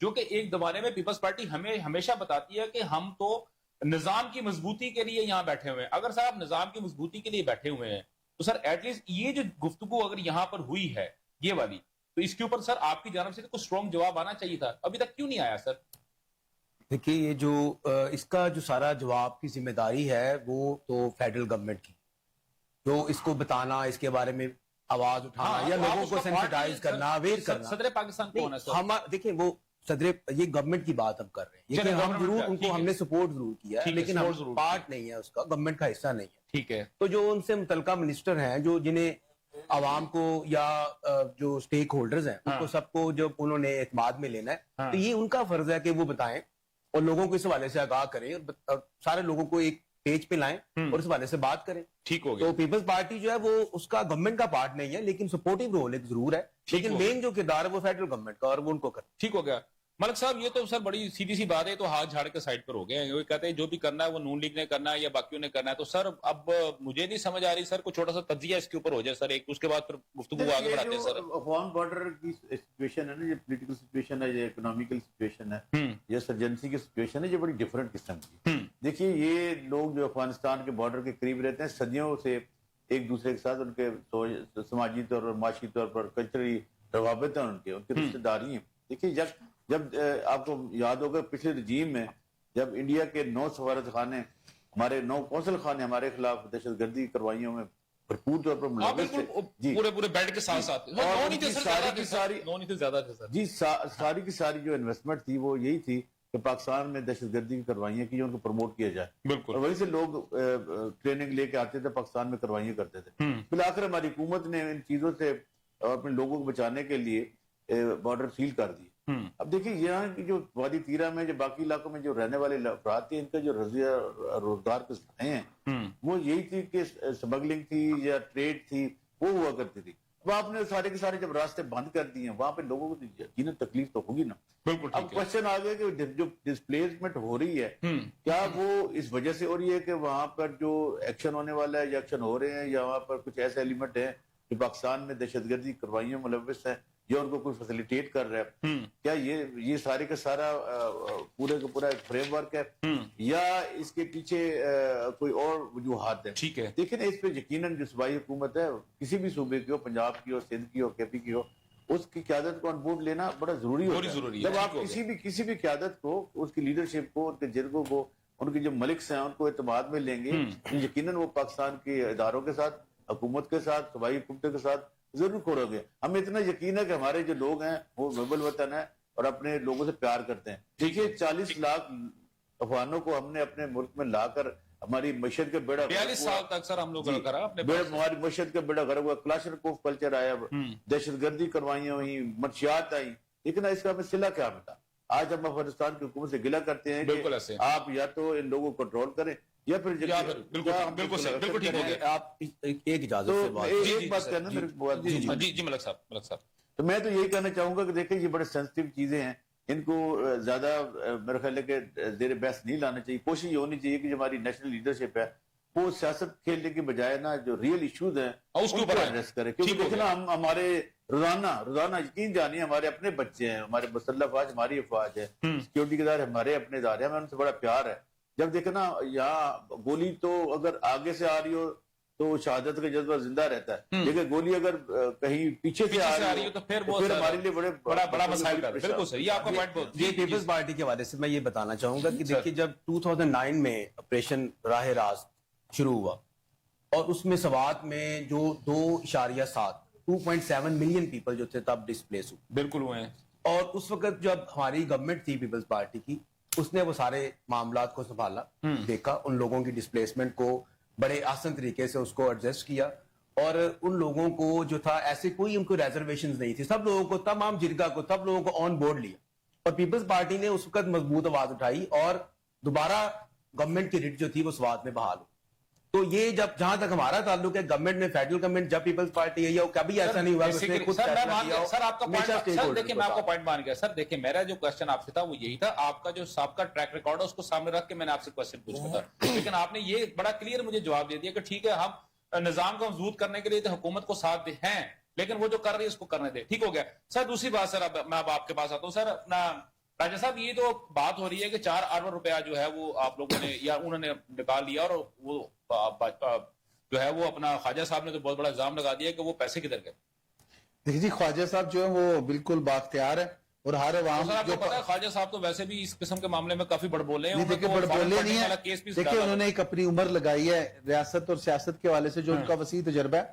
جو کہ ایک زمانے میں پیپلز پارٹی ہمیں ہمیشہ بتاتی ہے کہ ہم تو نظام کی مضبوطی کے لیے یہاں بیٹھے ہوئے ہیں. اگر سر آپ نظام کی مضبوطی کے لیے بیٹھے ہوئے ہیں تو سر ایٹ لیسٹ یہ جو گفتگو اگر یہاں پر ہوئی ہے یہ والی, تو اس کے اوپر سر آپ کی جانب سے کوئی اسٹرانگ جواب آنا چاہیے تھا, ابھی تک کیوں نہیں آیا سر؟ دیکھیے یہ جو اس کا جو سارا جواب کی ذمہ داری ہے وہ تو فیڈرل گورنمنٹ کی, جو اس کو بتانا, اس کے بارے میں آواز اٹھانا یا لوگوں کو سینسٹائز کرنا, اویئر کرنا. صدر پاکستان کون ہے سر؟ دیکھیں وہ صدر, یہ گورنمنٹ کی بات ہم کر رہے ہیں, یہ ہم ضرور ان کو ہم نے سپورٹ ضرور کیا ہے, لیکن ہم پارٹ نہیں ہے اس کا, گورنمنٹ کا حصہ نہیں ہے. ٹھیک ہے, تو جو ان سے متعلقہ منسٹر ہیں, جو جنہیں عوام کو یا جو سٹیک ہولڈرز ہیں ان کو سب کو جب انہوں نے اعتماد میں لینا ہے, تو یہ ان کا فرض ہے کہ وہ بتائیں اور لوگوں کو اس حوالے سے آگاہ کریں اور سارے لوگوں کو ایک پیج پہ لائیں اور اس حوالے سے بات کریں. ٹھیک ہو گیا. تو پیپلز پارٹی جو ہے وہ اس کا گورنمنٹ کا پارٹ نہیں ہے, لیکن سپورٹیو رول ایک ضرور ہے, لیکن مین جو کردار ہے وہ فیڈرل گورنمنٹ کا, اور وہ ان کو کریں. ٹھیک ہو گیا. ملک صاحب یہ تو سر بڑی سیدھی سی بات ہے, تو ہاتھ جھاڑ کے سائڈ پر ہو گئے ہیں, وہ کہتے ہیں جو بھی کرنا ہے وہ نون لیگ نے کرنا ہے یا باقیوں نے کرنا ہے. تو سر اب مجھے نہیں سمجھ آ رہی سر, کوئی چھوٹا سا تجزیہ اس کے اوپر ہو جائے سر, ایک اس کے بعد پھر گفتگو آگے بڑھاتے ہیں سر. افغان بارڈر کی سچویشن ہے نا, یہ پولیٹیکل سچویشن ہے, یہ اکنامیکل سچویشن ہے, یہ سرجنسی کی سچویشن ہے, یہ بڑی ڈفرنٹ قسم کی. دیکھیے یہ لوگ جو افغانستان کے بارڈر کے قریب رہتے ہیں, صدیوں سے ایک دوسرے کے ساتھ ان کے سماجی طور پر, معاشی طور پر کلچرلی روابط ہیں, ان کے رشتے داری ہیں. دیکھیے جب آپ کو یاد ہوگا پچھلے رجیم میں جب انڈیا کے 9 سفارت خانے, ہمارے 9 قونصل خانے ہمارے خلاف دہشت گردی کروائیوں میں بھرپور طور پر ملوث تھے, پورے بیلٹ کے ساتھ ساتھ جی, ساری کی ساری جو انویسٹمنٹ تھی وہ یہی تھی کہ پاکستان میں دہشت گردی کی کروائیاں کی, ان کو پروموٹ کیا جائے. بالکل, اور وہیں سے لوگ ٹریننگ لے کے آتے تھے, پاکستان میں کروائیاں کرتے تھے. بالآخر ہماری حکومت نے ان چیزوں سے اپنے لوگوں کو بچانے کے لیے بارڈر سیل کر دی. اب دیکھیے یہاں کی جو وادی تیرہ میں, جو باقی علاقوں میں جو رہنے والے افراد تھے, ان کا جو روزگار کے ذرائع ہیں وہ یہی تھی کہ سمگلنگ تھی یا ٹریڈ تھی, وہ ہوا کرتی تھی. اب آپ نے سارے کے سارے جب راستے بند کر دیے ہیں, وہاں پہ لوگوں کو یقیناً تکلیف تو ہوگی نا. بالکل. اب کوشچن آ گیا کہ جو ڈسپلیسمنٹ ہو رہی ہے کیا وہ اس وجہ سے ہو رہی ہے کہ وہاں پر جو ایکشن ہونے والا ہے یا ایکشن ہو رہے ہیں, یا وہاں پر کچھ ایسے ایلیمنٹ ہیں جو پاکستان میں دہشت گردی کروائیوں ملوث ہیں یا ان کو کوئی فیسیلیٹیٹ کر رہا ہے, کیا یہ سارے کا سارا پورے کا پورا ایک فریم ورک ہے, یا اس کے پیچھے کوئی اور وجوہات ہیں؟ ٹھیک ہے. دیکھیں اس پہ یقیناً جو صوبائی حکومت ہے, کسی بھی صوبے کی ہو, پنجاب کی ہو, سندھ کی ہو, کے پی کی ہو, اس کی قیادت کو آن بورڈ لینا بڑا ضروری ہوتا ہے. جب آپ کسی بھی قیادت کو, اس کی لیڈرشپ کو, ان کے جرگوں کو, ان کے جو ملکس ہیں ان کو اعتماد میں لیں گے, یقیناً وہ پاکستان کے اداروں کے ساتھ, حکومت کے ساتھ, صوبائی حکومتوں کے ساتھ ضرور کھوڑو گے. ہمیں اتنا یقین ہے کہ ہمارے جو لوگ ہیں وہ محب الوطن ہیں اور اپنے لوگوں سے پیار کرتے ہیں. دیکھیے 40 لاکھ افغانوں کو ہم نے اپنے ملک میں لا کر ہماری معیشت کا بیڑا 42 سال تک سر ہم لوگ ہماری معیشت کا بیڑا غرق ہوا, کلاشنکوف کلچر آیا, دہشت گردی کروائیاں ہوئی, منشیات آئی, لیکن اس کا ہمیں صلہ کیا ملا؟ آج ہم افغانستان کی حکومت سے گلہ کرتے ہیں کہ آپ یا تو ان لوگوں کو کنٹرول کریں یا پھر بالکل ٹھیک ہو گیا. آپ ایک اجازت سے ایک بات کرنا میرے بات. جی ملک صاحب, تو میں تو یہی کہنا چاہوں گا کہ دیکھیں یہ بڑے سینسٹیو چیزیں ہیں, ان کو زیادہ میرے خیال ہے کہ زیر بحث نہیں لانا چاہیے. کوشش یہ ہونی چاہیے کہ جو ہماری نیشنل لیڈرشپ ہے وہ سیاست کھیلنے کے بجائے نا جو ریئل ایشوز ہیں اس کے اوپر ایڈریس کرے. کیونکہ دیکھنا ہمارے روزانہ یقین جانیے ہمارے اپنے بچے ہیں, ہمارے مسلح افواج ہماری افواج ہے, سیکورٹی کے ادارے ہمارے اپنے ادارے ہیں, ہمیں ان سے بڑا پیار ہے. جب دیکھنا یہاں گولی تو اگر آگے سے آ رہی ہو تو شہادت کا جذبہ زندہ رہتا ہے, لیکن گولی اگر کہیں پیچھے سے آ رہی ہو تو پھر ہمارے لیے بڑا مسائل ہے. بالکل صحیح, یہ آپ کا پوائنٹ. یہ پیپلز پارٹی کے حوالے سے میں یہ بتانا چاہوں گا کہ دیکھیے جب 2009 میں آپریشن راہ راست شروع ہوا اور اس میں سوات میں جو 2.7 ملین پیپل جو تھے تب ڈسپلیس ہوئے. بالکل ہوئے ہیں. اور اس وقت جب ہماری گورنمنٹ تھی پیپلز پارٹی کی, اس نے وہ سارے معاملات کو سنبھالا, دیکھا ان لوگوں کی ڈسپلیسمنٹ کو بڑے آسان طریقے سے اس کو ایڈجسٹ کیا, اور ان لوگوں کو جو تھا ایسے کوئی ان کو ریزرویشنز نہیں تھی, سب لوگوں کو, تمام جرگہ کو, سب لوگوں کو آن بورڈ لیا, اور پیپلز پارٹی نے اس وقت مضبوط آواز اٹھائی اور دوبارہ گورنمنٹ کی ریٹ جو تھی وہ سوات میں بحال ہوئی. تو یہ جب جہاں تک ہمارا تعلق ہے گورنمنٹ میں, فیڈرل گورنمنٹ جب پیپلز پارٹی ہے, یا کبھی ایسا نہیں ہوا سر آپ کا پوائنٹ, میں آپ کا پوائنٹ مان گیا. سر دیکھیں میرا جو کوشچن آپ سے تھا وہ یہی تھا, آپ کا جو سابقہ ٹریک ریکارڈ ہے اس کو سامنے رکھ کے میں نے آپ سے کوشچن پوچھا تھا, لیکن آپ نے یہ بڑا کلیئر مجھے جواب دے دیا کہ ٹھیک ہے ہم نظام کو مضبوط کرنے کے لیے تو حکومت کو ساتھ دے ہیں, لیکن وہ جو کر رہی ہے اس کو کرنے دے. ٹھیک ہو گیا. سر دوسری بات, سر میں اب آپ کے پاس آتا ہوں. سر اپنا راجہ صاحب یہ تو بات ہو رہی ہے کہ 4 ارب روپیہ جو ہے وہ آپ لوگوں نے یا انہوں نے نکال لیا اور وہ جو ہے وہ اپنا خواجہ صاحب نے تو بہت بڑا الزام لگا دیا کہ وہ پیسے کدھر گئے. دیکھیے جی خواجہ صاحب جو ہے وہ بالکل بااختیار ہے اور ہر عوام آپ کو جو پتا ہے خواجہ صاحب تو ویسے بھی اس قسم کے معاملے میں کافی بڑبولے ہیں. دیکھیں بڑبولے نہیں ہے. دیکھیں انہوں نے ایک اپنی عمر لگائی ہے ریاست اور سیاست کے حوالے سے جو ان کا وسیع تجربہ ہے,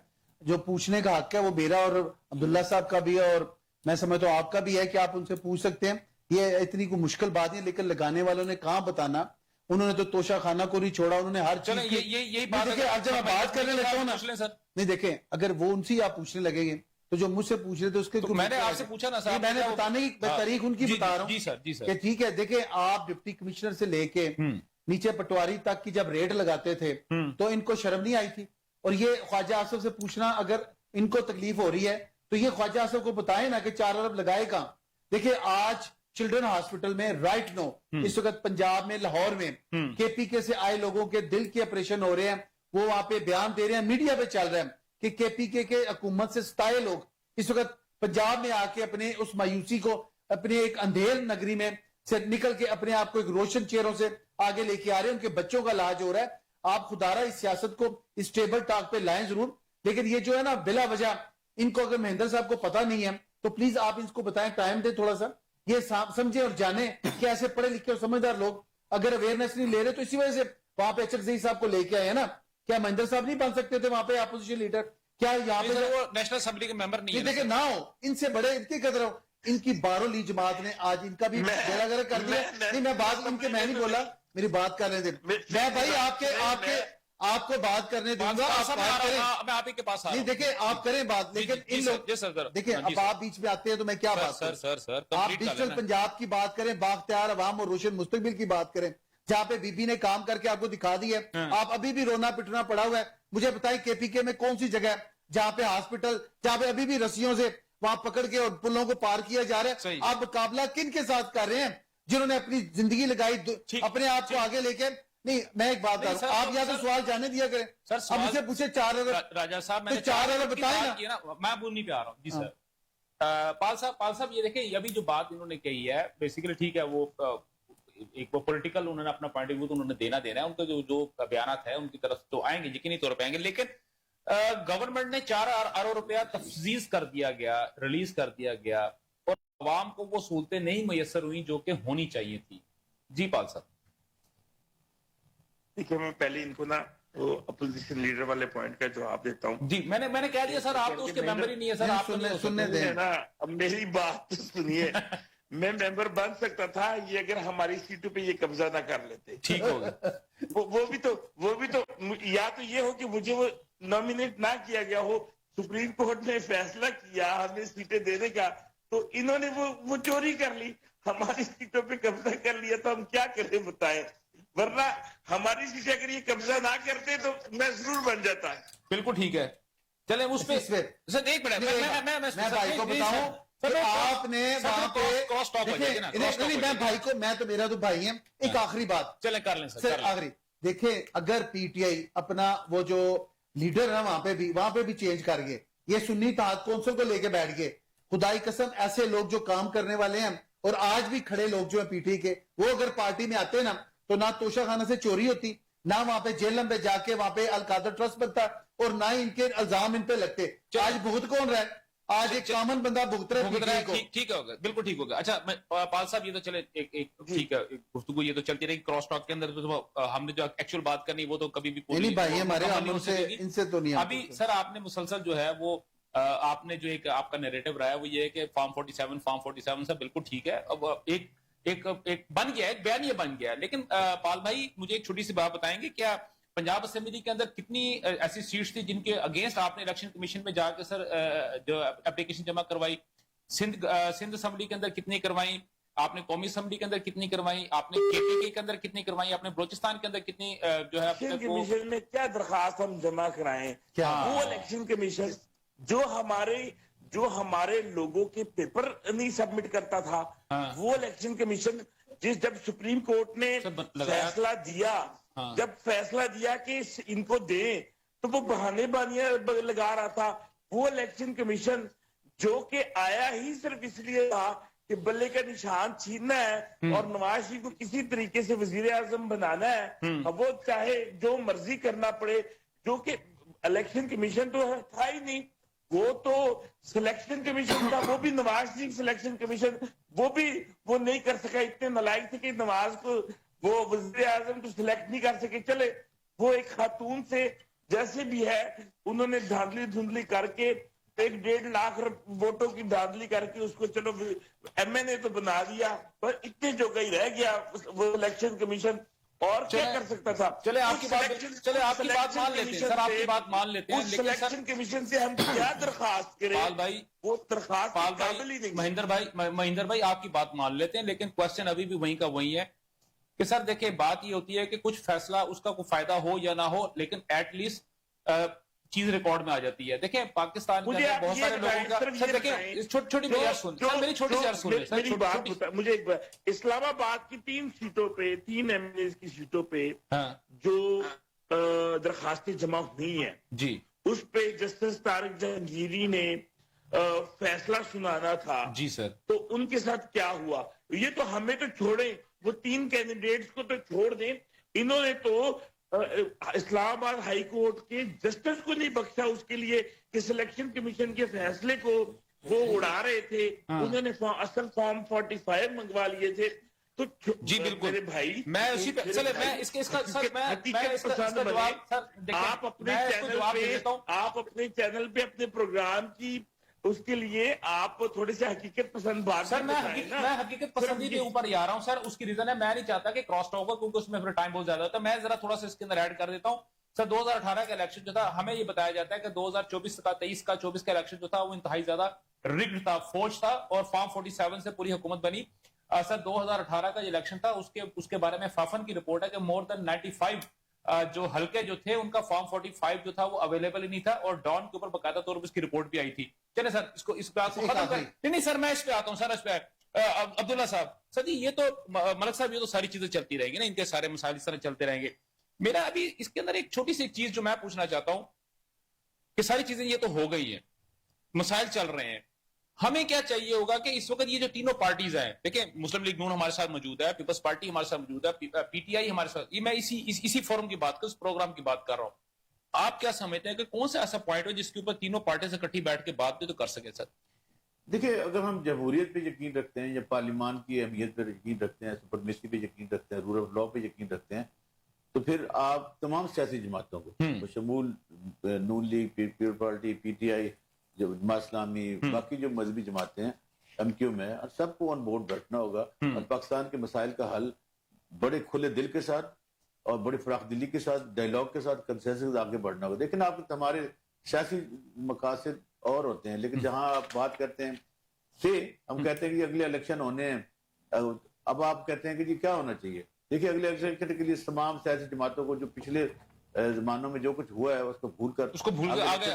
جو پوچھنے کا حق ہے وہ میرا اور عبداللہ صاحب کا بھی ہے اور میں سمجھتا ہوں آپ کا بھی ہے کہ آپ ان سے پوچھ سکتے ہیں. یہ اتنی کوئی مشکل بات نہیں, لیکن لگانے والوں نے کہاں بتانا, انہوں نے تو توشہ خانہ کو نہیں چھوڑا, انہوں نے ہر چیز کی. یہی بات دیکھیں اب جب میں بات کرنے لگتا ہوں نا, نہیں دیکھیں اگر وہ ان سے آپ پوچھنے لگیں گے تو جو مجھ سے پوچھ رہے تھے اس کے میں نے آپ سے پوچھا نا صاحب, میں نے بتانے کی تاریخ ان کی بتا رہا ہوں جی سر جی سر کہ ٹھیک ہے. دیکھیں آپ ڈپٹی کمشنر سے لے کے نیچے پٹواری تک کی جب ریڈ لگاتے تھے تو ان کو شرم نہیں آئی تھی, اور یہ خواجہ آصف سے پوچھنا اگر ان کو تکلیف ہو رہی ہے تو یہ خواجہ آصف کو بتائیں نا کہ 4 ارب لگائے کہاں. دیکھیں آج چلڈرن ہاسپٹل میں رائٹ نو اس وقت پنجاب میں لاہور میں کے پی کے سے آئے لوگوں کے دل کے آپریشن ہو رہے ہیں, وہ وہاں پہ بیان دے رہے ہیں, میڈیا پہ چل رہے ہیں کہ کے پی کے حکومت سے ستائے لوگ اس وقت پنجاب میں آ کے اپنے اس مایوسی کو اپنے ایک اندھیر نگری میں سے نکل کے اپنے آپ کو ایک روشن چہروں سے آگے لے کے آ رہے ہیں, ان کے بچوں کا علاج ہو رہا ہے. آپ خدا رہا اس سیاست کو اس ٹیبل ٹاک پہ لائیں ضرور, لیکن یہ جو ہے نا بلا وجہ ان کو اگر مہندر صاحب کو پتہ نہیں ہے تو پلیز آپ ان کو بتائیں, ٹائم دیں تھوڑا سا, یہ سمجھیں اور جانیں کہ ایسے پڑھے لکھے اور سمجھدار لوگ اگر اویئرنیس نہیں لے رہے تو اسی وجہ سے وہاں پہ اچکزئی صاحب کو لے کے آئے ہیں نا. کیا مہندر صاحب نہیں بن سکتے تھے وہاں پہ اپوزیشن لیڈر؟ کیا یہاں پہ وہ نیشنل اسمبلی کے ممبر نہیں ہے. دیکھیں نہ ہو ان سے بڑے ان کی قدر ہو, ان کی بارو لی جماعت نے آج ان کا بھی بیڑا گرک کر دیا. نہیں میں بات ان کے میں نہیں بولا, میری بات کرنے دیں. میں بھائی آپ کو بات کرنے دوں گا, میں آپ ہی کے پاس نہیں دیکھیں آپ کریں بات, لیکن ان لوگ دیکھیں اب آپ بیچ میں آتے ہیں تو میں کیا بات کروں. آپ ڈیجیٹل پنجاب کی بات کریں, بااختیار عوام اور روشن مستقبل کی بات کریں, جہاں پہ بی بی نے کام کر کے آپ کو دکھا دی ہے. آپ ابھی بھی رونا پٹنا پڑا ہوا ہے. مجھے بتائیں کے پی کے میں کون سی جگہ ہے جہاں پہ ہاسپٹل, جہاں پہ ابھی بھی رسیوں سے وہاں پکڑ کے اور پلوں کو پار کیا جا رہا ہے. آپ مقابلہ کن کے ساتھ کر رہے ہیں جنہوں نے اپنی زندگی لگائی اپنے آپ کو آگے لے کے. نہیں میں ایک بات کر رہا ہوں, آپ یا تو سوال جانے دیا کریں. اب مجھے پوچھے 4 ارب راجہ صاحب میں 4 ارب بتائیں نا, میں بولنے پہ آ رہا ہوں. جی سر پال صاحب یہ دیکھیں ابھی جو بات انہوں نے کہی ہے بیسیکلی ٹھیک ہے, وہ ایک وہ پولیٹیکل انہوں نے اپنا پوائنٹ آف ویو تو انہوں نے دینا ہے, ان کے جو بیانات ہیں ان کی طرف تو آئیں گے یقینی طور پہ آئیں گے, لیکن گورنمنٹ نے 4 ارب روپیہ تفویض کر دیا گیا, ریلیز کر دیا گیا, اور عوام کو وہ سہولتیں نہیں میسر ہوئی جو کہ ہونی چاہیے تھی. جی پال صاحب. دیکھیں میں پہلے ان کو نا وہ اپوزیشن لیڈر والے پوائنٹ کا جواب دیتا ہوں. جی میں نے کہہ دیا سر, آپ تو اس کے ممبر ہی نہیں ہے سر, آپ سننے دیں نا. اب میری بات تو سنیے, میں ممبر بن سکتا تھا یہ اگر ہماری سیٹوں پہ یہ قبضہ نہ کر لیتے. ٹھیک ہوگا. وہ بھی تو یا تو یہ ہو کہ مجھے وہ نامینیٹ نہ کیا گیا ہو, سپریم کورٹ نے فیصلہ کیا ہمیں سیٹیں دینے کا, تو انہوں نے وہ چوری کر لی, ہماری سیٹوں پہ قبضہ کر لیا, تو ہم کیا کریں بتائیں. ورنہ ہماری سیٹیں اگر یہ قبضہ نہ کرتے تو میں ضرور بن جاتا. بالکل ٹھیک ہے, چلیں اس پہ سر ایک منٹ میں بھائی کو بتاؤں, آپ نے وہاں پہ میں بھائی کو, میں تو میرا تو بھائی ہے. ایک آخری بات چلیں کر لیں سر آخری. دیکھیں اگر پی ٹی آئی اپنا وہ جو لیڈر ہے وہاں پہ بھی چینج کر گئے, یہ سنی اتحاد کونسل کو لے کے بیٹھ گئے, خدائی قسم ایسے لوگ جو کام کرنے والے ہیں اور آج بھی کھڑے لوگ جو ہیں پی ٹی آئی کے, وہ اگر پارٹی میں آتے نا تو نہ توشہ خانہ سے چوری ہوتی, نہ وہاں پہ جیلم پہ جا کے وہاں پہ القادر ٹرسٹ بنتا, اور نہ ہی ان کے الزام ان پہ لگتے. آج بھگت کون رہا ہے؟ آج ایک کامن بندہ بھگت رہا ہے. ٹھیک ہوگا, بالکل ٹھیک ہوگا. اچھا پال صاحب یہ تو چلے ٹھیک ہے, گفتگو یہ تو چلتی رہی, کراس ٹاک کے اندر ہم نے جو ایکچوئل بات کرنی وہ تو کبھی بھی نہیں بھائی ہمارے ان سے تو نہیں. ابھی سر آپ نے مسلسل جو ہے وہ آپ نے جو ایک آپ کا نیریٹو رہا ہے وہ یہ ہے کہ فارم 47 سر بالکل ٹھیک ہے, اب ایک بن گیا ہے, ایک بیان یہ بن گیا ہے, لیکن پال بھائی مجھے ایک چھوٹی سی بات بتائیں گے, کیا پنجاب اسمبلی کے اندر کتنی ایسی سیٹس تھی جن کے اگینسٹ آپ نے الیکشن کمیشن میں جا کے سر جو اپلیکیشن جمع کروائی؟ سندھ اسمبلی کے اندر کتنی کروائی آپ نے, قومی اسمبلی کے اندر کتنی کروائی آپ نے, کے پی کے کے اندر کتنی کروائی آپ نے, بلوچستان کے اندر کتنی جو ہے الیکشن کمیشن میں کیا درخواست ہم جمع کرائیں؟ وہ الیکشن کمیشن جو ہمارے لوگوں کے پیپر نہیں سبمٹ کرتا تھا, وہ الیکشن کمیشن جب سپریم کورٹ نے فیصلہ دیا کہ ان کو دیں تو وہ بہانے بانیاں لگا رہا تھا. وہ الیکشن کمیشن جو کہ آیا ہی صرف اس لیے تھا کہ بلے کا نشان چھیننا ہے اور نواز شریف کو کسی طریقے سے وزیر اعظم بنانا ہے، وہ چاہے جو مرضی کرنا پڑے، جو کہ الیکشن کمیشن تو تھا ہی نہیں، وہ تو سلیکشن کمیشن تھا، وہ بھی نواز شریف سلیکشن کمیشن، وہ نہیں کر سکا، اتنے نالائق تھے کہ نواز کو وہ وزیر اعظم کو سلیکٹ نہیں کر سکے. چلے وہ ایک خاتون سے جیسے بھی ہے انہوں نے دھاندلی دھندلی کر کے 1.5 لاکھ ووٹوں کی دھاندلی کر کے اس کو چلو ایم این اے تو بنا دیا، پر اتنے جو گئی رہ گیا وہ الیکشن کمیشن، اور کیا کر سکتا تھا. چلے آپ کی بات مان لیتے ہیں سر، آپ کی بات مان لیتے ہیں، اس سلیکشن کمیشن سے ہم کیا درخواست کریں؟ پال بھائی، وہ درخواست قابل ہی نہیں. مہندر بھائی آپ کی بات مان لیتے ہیں، لیکن کوشچن ابھی بھی وہیں کا وہی ہے کہ سر دیکھیں بات یہ ہوتی ہے کہ کچھ فیصلہ اس کا کوئی فائدہ ہو یا نہ ہو، لیکن ایٹ لیسٹ چیز ریکارڈ میں آ جاتی ہے. دیکھیں پاکستان کے اندر بہت سارے لوگوں کا سر دیکھیں چھوٹی میری عرض سن سر، میری چھوٹی سی عرض سن لیں سر. میری بات مجھے ایک بار، اسلام آباد کی 3 سیٹوں پہ 3 ایم ایل اے کی سیٹوں پہ جو درخواستیں جمع ہوئی ہیں جی، اس پہ جسٹس طارق جہانگیری نے فیصلہ سنانا تھا. جی سر، تو ان کے ساتھ کیا ہوا؟ یہ تو ہمیں تو چھوڑیں، وہ 3 کینڈیڈیٹس کو تو چھوڑ دیں، انہوں نے تو اسلام آباد ہائی کورٹ کے جسٹس کو نہیں بخشا اس کے لیے کہ سلیکشن کمیشن کے فیصلے کو وہ اڑا رہے تھے. انہوں نے اصل فارم 45 منگوا لیے تھے. تو جی بالکل میرے بھائی، میں اسی پہ چلے میں اس کا سر میں اس کا جواب سر دیکھیں، آپ اپنے میں اس کو جواب دے دیتا ہوں. آپ اپنے چینل پہ اپنے پروگرام کی اس کے لیے آپ تھوڑے سے حقیقت پسند بات سر میں حقیقت پسندی کے اوپر ہی آ رہا ہوں سر. اس کی ریزن ہے میں نہیں چاہتا کہ کراس ٹاک ہو کیونکہ اس میں پھر ٹائم بہت زیادہ ہوتا ہے. میں ذرا تھوڑا سا اس کے اندر ایڈ کر دیتا ہوں سر. 2018 کا الیکشن جو تھا ہمیں یہ بتایا جاتا ہے کہ 2024 کا 23 کا الیکشن جو تھا وہ انتہائی زیادہ رگڈ تھا، فوج تھا اور فارم 47 سے پوری حکومت بنی. سر 2018 کا جو الیکشن تھا اس کے بارے میں فافن کی رپورٹ ہے کہ مور دین 95 جو حلقے جو تھے ان کا فارم 45 جو تھا وہ اویلیبل ہی نہیں تھا، اور ڈان کے اوپر باقاعدہ طور پر اس کی رپورٹ بھی آئی تھی. چلے سر اس بات کو ختم کریں. نہیں سر میں اس پہ آتا ہوں سر. اس پہ عبداللہ صاحب سر جی، یہ تو ملک صاحب یہ تو ساری چیزیں چلتی رہیں گی نا، ان کے سارے مسائل اس طرح چلتے رہیں گے. میرا ابھی اس کے اندر ایک چھوٹی سی چیز جو میں پوچھنا چاہتا ہوں کہ ساری چیزیں یہ تو ہو گئی ہیں، مسائل چل رہے ہیں، ہمیں کیا چاہیے ہوگا کہ اس وقت یہ جو تینوں پارٹیز ہیں، دیکھیں مسلم لیگ نون ہمارے ساتھ موجود ہے، پیپلز پارٹی ہمارے ساتھ موجود ہے، پی ٹی آئی ہمارے ساتھ، یہ میں اسی فورم کی بات کر اس پروگرام کی بات کر رہا ہوں. آپ کیا سمجھتے ہیں کہ کون سا ایسا پوائنٹ ہو جس کے اوپر تینوں پارٹی سے اکٹھی بیٹھ کے بات بھی تو کر سکے سر؟ دیکھیں اگر ہم جمہوریت پہ یقین رکھتے ہیں یا پارلیمان کی اہمیت پہ یقین رکھتے ہیں، سپرمیسی پہ یقین رکھتے ہیں، رول آف لا پہ یقین رکھتے ہیں، تو پھر آپ تمام سیاسی جماعتوں کو بشمول Noon League, People Party, P T I, Jamaat Islami, باقی جو مذہبی جماعتیں ہیں ایم کیو میں، سب کو آن بورڈ بیٹھنا ہوگا اور پاکستان کے مسائل کا حل بڑے کھلے دل کے ساتھ اور بڑی فراخ دلی کے ساتھ، ڈائیلاگ کے ساتھ، کنسنسس آگے بڑھنا ہوگا. لیکن آپ ہمارے سیاسی مقاصد اور ہوتے ہیں، لیکن جہاں آپ بات کرتے ہیں ہم کہتے ہیں کہ اگلے الیکشن ہونے ہیں، اب آپ کہتے ہیں کہ جی کیا ہونا چاہیے. دیکھیے اگلے الیکشن کے لیے تمام سیاسی جماعتوں کو جو پچھلے زمانوں میں جو کچھ ہوا ہے اس کو بھول کر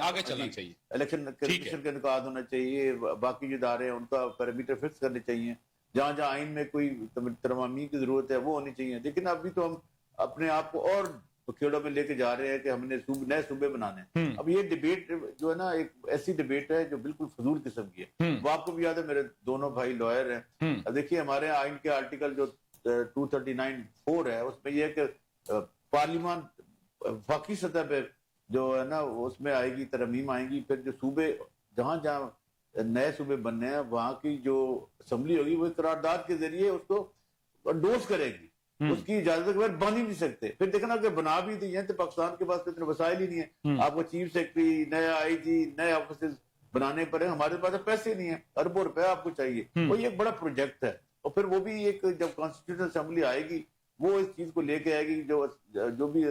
آگے چلنا چاہیے. الیکشن کمیشن کا انعقاد ہونا چاہیے، باقی جو ادارے ہیں ان کا پیرامیٹر فکس کرنے چاہیے، جہاں جہاں آئین میں کوئی ترمیم کی ضرورت ہے وہ ہونی چاہیے. لیکن ابھی تو ہم اپنے آپ کو اور کھیڑوں میں لے کے جا رہے ہیں کہ ہم نے نئے صوبے بنانے ہیں. اب یہ ڈیبیٹ جو ہے نا ایک ایسی ڈیبیٹ ہے جو بالکل فضول قسم کی ہے. وہ آپ کو بھی یاد ہے، میرے دونوں بھائی لائر ہیں. اب دیکھیے ہمارے آئین کے آرٹیکل جو 239(4) ہے اس میں یہ ہے کہ پارلیمان وفاقی سطح پہ جو ہے نا اس میں آئے گی، ترمیم آئیں گی، پھر جو صوبے جہاں جہاں نئے صوبے بننے ہیں وہاں کی جو اسمبلی ہوگی وہ قرارداد کے ذریعے اس کو انڈورس کرے گی. اس کی اجازت کے بعد بن ہی نہیں سکتے. پھر دیکھنا کہ بنا بھی دی ہیں تو پاکستان کے پاس اتنے وسائل ہی نہیں ہیں. آپ کو چیف سیکرٹری، نیا آئی جی، نئے آفیسز بنانے پڑے، ہمارے پاس پیسے نہیں ہیں، اربوں روپے آپ کو چاہیے. وہ ایک بڑا پروجیکٹ ہے، اور پھر وہ بھی ایک جب کانسٹیٹیوشن اسمبلی آئے گی وہ اس چیز کو لے کے آئے گی، جو بھی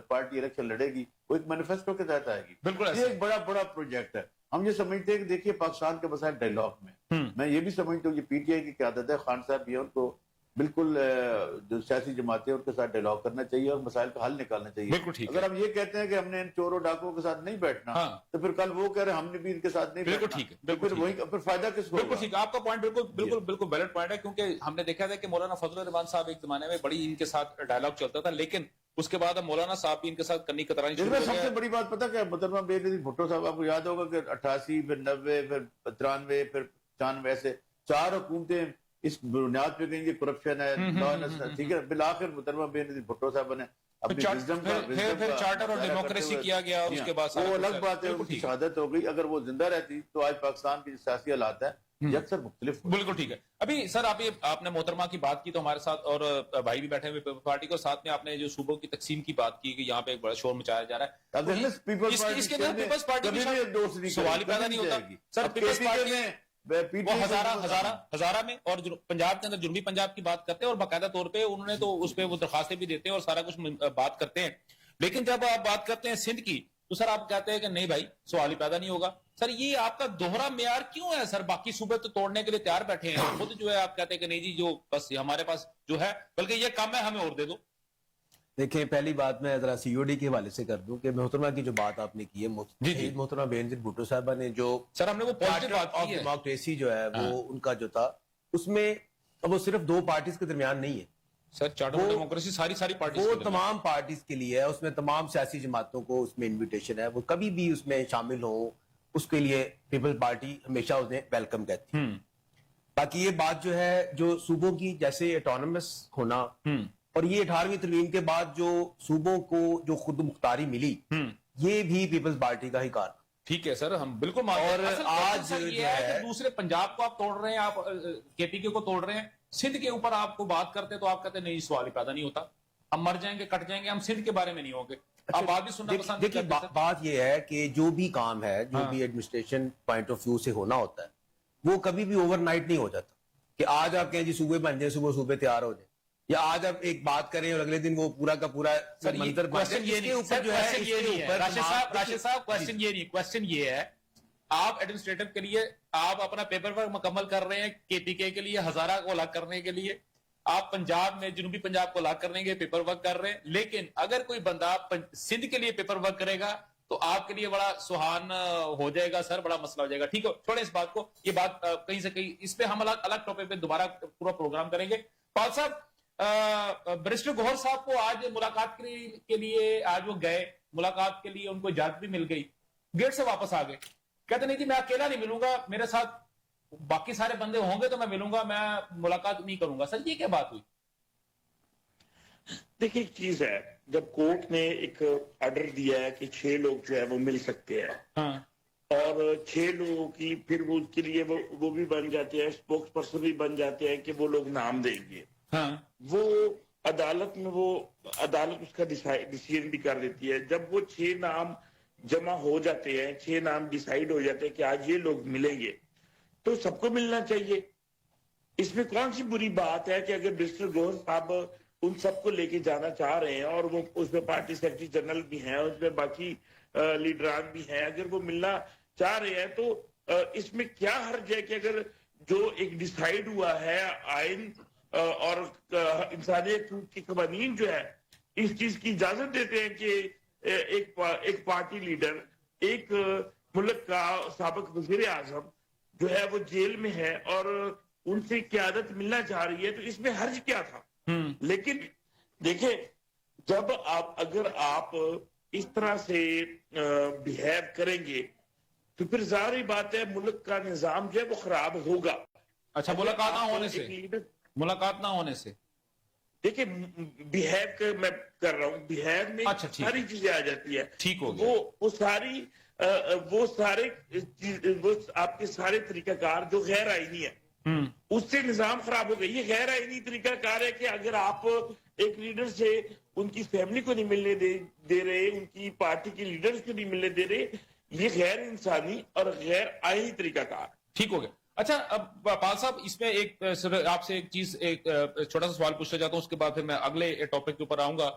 پارٹی الیکشن لڑے گی وہ ایک مینیفیسٹو کے تحت آئے گی. یہ ایک بڑا پروجیکٹ ہے. ہم یہ سمجھتے ہیں کہ دیکھیے پاکستان کے مسائل ڈائیلاگ میں یہ بھی سمجھتا ہوں یہ پی ٹی آئی کی قیادت ہے، خان صاحب یہ ان کو بالکل جو سیاسی جماعتیں ان کے ساتھ ڈائیلاگ کرنا چاہیے اور مسائل کا حل نکالنا چاہیے. اگر ہم یہ کہتے ہیں کہ ہم نے ان چوروں ڈاکوؤں کے ساتھ نہیں بیٹھنا تو پھر کل وہ کہہ رہے ہم نے بھی ان کے ساتھ نہیں بیٹھنا، پھر فائدہ کس کو؟ بالکل ٹھیک ہے، آپ کا پوائنٹ بالکل ویلڈ پوائنٹ ہے. کیونکہ ہم نے دیکھا تھا کہ مولانا فضل الرحمان صاحب ایک زمانے میں بڑی ان کے ساتھ ڈائیلاگ چلتا تھا، لیکن اس کے بعد اب مولانا صاحب بھی ان کے ساتھ کرنی کترانی شروع ہو گئے. سب سے بڑی بات پتہ کیا محترمہ بے نظیر بھٹو صاحب، آپ کو یاد ہوگا کہ 88 پھر 90 پھر 93 پھر 95 ایسے 4 حکومتیں اس بنیاد پہ کہیں گے کرپشن ہے، ٹھیک ہے، بالآخر محترمہ بے نظیر بھٹو صاحب نے اپنی پھر چارٹر اور ڈیموکریسی کیا گیا اور اس کے بعد وہ الگ بات ہے، ان کی شہادت ہو گئی. اگر وہ زندہ رہتی تو آج پاکستان کے سیاسی حالات ہیں یہ اکثر مختلف. بالکل ٹھیک ہے. ابھی سر آپ نے محترمہ کی بات کی تو ہمارے ساتھ اور بھائی بھی بیٹھے ہوئے پیپلز پارٹی کو، ساتھ میں آپ نے جو صوبوں کی تقسیم کی بات کی کہ یہاں پہ ایک بڑا شور مچایا جا رہا ہے، اس کے اندر پیپلز پارٹی بھی سوال ہی پیدا نہیں ہوتا. سر پیپلز پارٹی وہ ہزارہ میں اور پنجاب کے اندر جنوبی پنجاب کی بات کرتے ہیں اور باقاعدہ طور پہ انہوں نے تو اس پہ وہ درخواستیں بھی دیتے ہیں اور سارا کچھ بات کرتے ہیں. لیکن جب آپ بات کرتے ہیں سندھ کی تو سر آپ کہتے ہیں کہ نہیں بھائی سوال ہی پیدا نہیں ہوگا. سر یہ آپ کا دوہرا معیار کیوں ہے سر؟ باقی صوبے تو توڑنے کے لیے تیار بیٹھے ہیں، خود جو ہے آپ کہتے ہیں کہ نہیں جی جو بس ہمارے پاس جو ہے بلکہ یہ کم ہے ہمیں اور دے دو. دیکھیں پہلی بات میں ذرا سی او ڈی کے حوالے سے کر دوں کہ محترمہ کی جو بات آپ نے کی ہے محترمہ بے نظیر بھٹو صاحبہ نے جو سر ہم نے وہ پازیٹیو بات کی ہے ڈیموکریسی جو ہے وہ ان کا جو تھا اس میں وہ صرف 2 پارٹیز کے درمیان نہیں ہے سر. چارٹر ڈیموکریسی ساری پارٹیز وہ تمام پارٹیز کے لیے ہے، اس میں تمام سیاسی جماعتوں کو اس میں انویٹیشن ہے، وہ کبھی بھی اس میں شامل ہوں اس کے لیے پیپل پارٹی ہمیشہ انہیں ویلکم کہتی ہے. باقی یہ بات جو ہے جو صوبوں کی جیسے اٹانومس ہونا اور یہ 18ویں ترمیم کے بعد جو صوبوں کو جو خود مختاری ملی یہ بھی پیپلز پارٹی کا ہی کار. ٹھیک ہے سر ہم بالکل مانتے ہیں. اور آج یہ ہے کہ دوسرے پنجاب کو آپ توڑ رہے ہیں، آپ کے پی کے کو توڑ رہے ہیں، سندھ کے اوپر آپ کو بات کرتے تو آپ کہتے ہیں نہیں سوال ہی پیدا نہیں ہوتا، ہم مر جائیں گے کٹ جائیں گے، ہم سندھ کے بارے میں نہیں ہوں گے. آپ بات بھی سننا پسند دیکھیے بات یہ ہے کہ جو بھی کام ہے جو بھی ایڈمنسٹریشن پوائنٹ آف ویو سے ہونا ہوتا ہے وہ کبھی بھی اوور نائٹ نہیں ہو جاتا کہ آج آپ کہیں جی صوبے بن جائیں، صوبے تیار ہو جائیں، یا آج آپ ایک بات کریں اور اگلے دن وہ پورا کا پورا منظر کوسچن یہ ہے آپ ایڈمنسٹریٹو کے لیے آپ اپنا پیپر ورک مکمل کر رہے ہیں کے پی کے لیے ہزارہ کو الگ کرنے کے لیے، آپ پنجاب میں جنوبی پنجاب کو الگ کرنے کے پیپر ورک کر رہے ہیں، لیکن اگر کوئی بندہ سندھ کے لیے پیپر ورک کرے گا تو آپ کے لیے بڑا سہان ہو جائے گا سر، بڑا مسئلہ ہو جائے گا. ٹھیک ہے چھوڑیں اس بات کو، یہ بات کہیں سے کہیں اس پہ ہم الگ ٹاپک پہ دوبارہ پورا پروگرام کریں گے. پال صاحب بیرسٹر گوہر صاحب کو آج ملاقات کے لیے آج وہ گئے، ملاقات کے لیے ان کو اجازت بھی مل گئی، گیٹ سے واپس آ گئے، کہتے نہیں جی میں اکیلا نہیں ملوں گا، میرے ساتھ باقی سارے بندے ہوں گے تو میں ملوں گا، میں ملاقات نہیں کروں گا. سر یہ کیا بات ہوئی؟ دیکھیں ایک چیز ہے، جب کورٹ نے ایک آرڈر دیا ہے کہ 6 لوگ جو ہے وہ مل سکتے ہیں اور 6 لوگوں کی پھر وہ اس کے لیے وہ بھی بن جاتے ہیں، اسپوکس پرسن بھی بن جاتے ہیں کہ وہ لوگ نام دیں گے، وہ عدالت میں وہ عدالت اس کا ڈیسیژن بھی کر دیتی ہے. جب وہ 6 نام جمع ہو جاتے ہیں، 6 نام ڈیسائیڈ ہو جاتے ہیں کہ آج یہ لوگ ملیں گے تو سب کو ملنا چاہیے. اس میں کون سی بری بات ہے کہ اگر بیرسٹر گوہر صاحب ان سب کو لے کے جانا چاہ رہے ہیں اور وہ اس میں پارٹی سیکرٹری جنرل بھی ہیں، اس میں باقی لیڈران بھی ہیں، اگر وہ ملنا چاہ رہے ہیں تو اس میں کیا حرج ہے کہ اگر جو ایک ڈیسائیڈ ہوا ہے آئین اور انسانی حقوق کے قوانین جو ہے اس چیز کی اجازت دیتے ہیں کہ ایک پارٹی لیڈر ایک ملک کا سابق وزیر اعظم جو ہے وہ جیل میں ہے اور ان سے قیادت ملنا چاہ رہی ہے، تو اس میں حرج کیا تھا؟ لیکن دیکھیں جب اگر آپ اس طرح سے بیہیو کریں گے تو پھر ظاہری بات ہے ملک کا نظام جو ہے وہ خراب ہوگا. اچھا ملاقات نہ ہونے سے دیکھیں بیہیو میں کر رہا ہوں، بیہیو میں ساری چیزیں آ جاتی ہے، ٹھیک ہو گیا، وہ آپ کے سارے طریقہ کار جو غیر آئینی ہے اس سے نظام خراب ہو گئی. یہ غیر آئینی طریقہ کار ہے کہ اگر آپ ایک لیڈر سے ان کی فیملی کو نہیں ملنے دے رہے، ان کی پارٹی کے لیڈرز کو نہیں ملنے دے رہے، یہ غیر انسانی اور غیر آئینی طریقہ کار. ٹھیک ہو گیا. اچھا اب پال صاحب اس میں ایک آپ سے ایک چیز ایک چھوٹا سا سوال پوچھنا چاہتا ہوں، اس کے بعد پھر میں اگلے ٹاپک کے اوپر آؤں گا.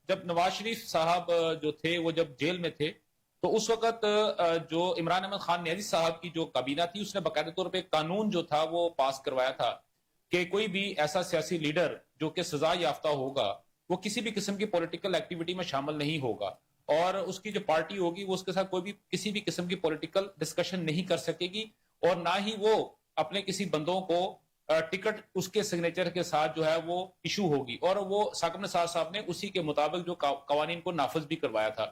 جب نواز شریف صاحب جو تھے وہ جب جیل میں تھے تو اس وقت جو عمران احمد خان نیازی صاحب کی جو کابینہ تھی اس نے باقاعدہ طور پہ قانون جو تھا وہ پاس کروایا تھا کہ کوئی بھی ایسا سیاسی لیڈر جو کہ سزا یافتہ ہوگا وہ کسی بھی قسم کی پولیٹیکل ایکٹیویٹی میں شامل نہیں ہوگا اور اس کی جو پارٹی ہوگی وہ اس کے ساتھ کوئی بھی کسی بھی قسم کی پولیٹیکل ڈسکشن نہیں کر سکے گی اور نہ ہی وہ اپنے کسی بندوں کو ٹکٹ اس کے سگنیچر کے ساتھ جو ہے وہ ایشو ہوگی. اور وہ ثاقب نثار صاحب نے اسی کے مطابق جو قوانین کو نافذ بھی کروایا تھا.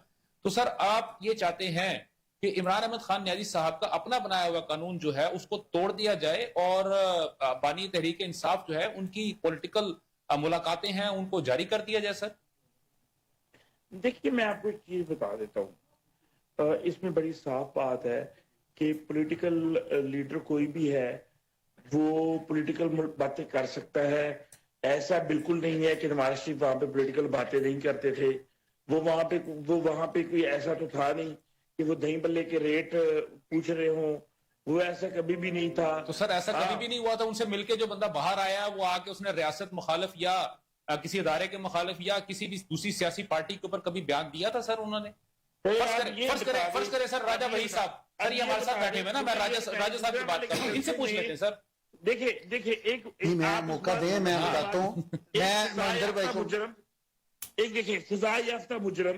تو سر آپ یہ چاہتے ہیں کہ عمران احمد خان نیازی صاحب کا اپنا بنایا ہوا قانون جو ہے اس کو توڑ دیا جائے اور بانی تحریک انصاف جو ہے ان کی پولیٹیکل ملاقاتیں ہیں ان کو جاری کر دیا جائے؟ سر دیکھیے میں آپ کو ایک چیز بتا دیتا ہوں، اس میں بڑی صاف بات ہے کہ پولیٹیکل لیڈر کوئی بھی ہے وہ پولیٹیکل باتیں کر سکتا ہے. ایسا بالکل نہیں ہے کہ نواز شریف وہاں پہ پولیٹیکل باتیں نہیں کرتے تھے. وہ وہاں پہ کوئی ایسا تو تھا نہیں کہ وہ دہی بلے کے ریٹ پوچھ رہے ہوں، وہ ایسا کبھی بھی نہیں تھا. تو سر ایسا کبھی بھی نہیں ہوا تھا؟ ان سے مل کے جو بندہ باہر آیا وہ آ کے اس نے ریاست مخالف یا کسی ادارے کے مخالف یا کسی بھی دوسری سیاسی پارٹی کے اوپر کبھی بیان دیا تھا سر انہوں نے؟ فرض کرے سر راجہ وحید صاحب، سر یہ ہمارے ساتھ بیٹھے ہوئے نا، میں راجہ صاحب کی بات کر رہا ہوں، ان سے پوچھ لیتے ہیں سر. دیکھیں ایک میں موقع دیں، میں بتاتا ہوں. میں مہندر بھائی کو ایک دیکھیں سزا یافتہ مجرم.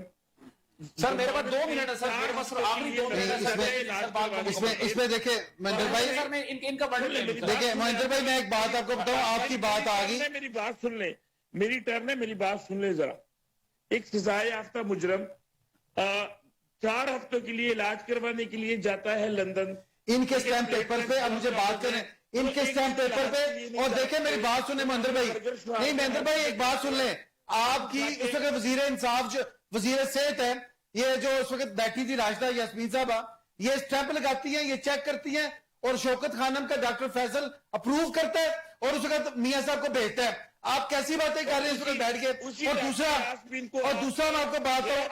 سر میرے پاس 2 منٹ ہے سر، میرے پاس آخری 2 منٹ ہے. اس میں دیکھیں مہندر بھائی، سر میں ان کا بڑھ لیں. دیکھیں مہندر بھائی میں ایک بات آپ کو بتاؤں، آپ کی بات آ گئی. میری بات سن لیں، میری ٹرن ہے، میری بات سن لیں ذرا. ایک سزا یافتہ مجرم 4 ہفتوں کے لیے علاج کروانے کے لیے جاتا ہے لندن. ان کے اسٹیمپ پیپر پہ اب مجھے بات کریں، ان کے اسٹیمپ پیپر پہ. اور دیکھیں میری بات سنیں مہندر بھائی، نہیں مہندر بھائی ایک بات سن لیں. آپ کی اس وقت وزیر انصاف جو وزیر صحت ہے، یہ جو اس وقت بیٹھی تھی راشدہ یاسمین صاحبہ، یہ اسٹیمپ لگاتی ہیں، یہ چیک کرتی ہیں، اور شوکت خانم کا ڈاکٹر فیصل اپروو کرتا ہے اور اس وقت میاں صاحب کو بھیجتا ہے. آپ کیسی باتیں کر رہے ہیں اس وقت بیٹھ کے؟ اور دوسرا میں آپ کو بات کروں،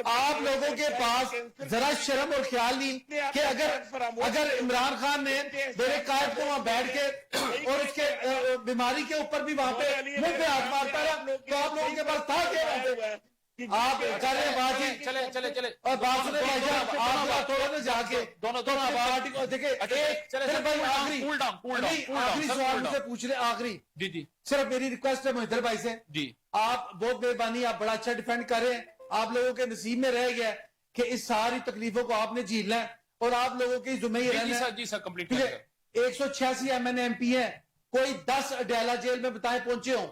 آپ لوگوں کے پاس ذرا شرم اور خیال نہیں کہ اگر عمران خان نے میرے قائد کو وہاں بیٹھ کے اور اس کے بیماری کے اوپر بھی وہاں پہ منہ پہ ہاتھ مارتا رہا، تو آپ لوگوں کے پاس تھا کیا؟ آپ کر رہے ہیں بات ہی. چلے اور بات سنیں بھائی صاحب، آپ بات تھوڑا نا جا کے دونوں پارٹی کو دیکھیں. آخری سوال مجھ سے پوچھ رہے، آخری. جی صرف میری ریکویسٹ ہے مہندر بھائی سے، جی آپ بہت مہربانی، آپ بڑا اچھا ڈیفینڈ کر رہے ہیں. آپ لوگوں کے نصیب میں رہ گیا کہ اس ساری تکلیفوں کو آپ نے جھیلنا ہے اور آپ لوگوں کی ذمہ ہی رہنا ہے. جی sir complete. 186 M N M P ہیں، کوئی 10 اڈیالہ جیل میں بتائیں پہنچے ہوں،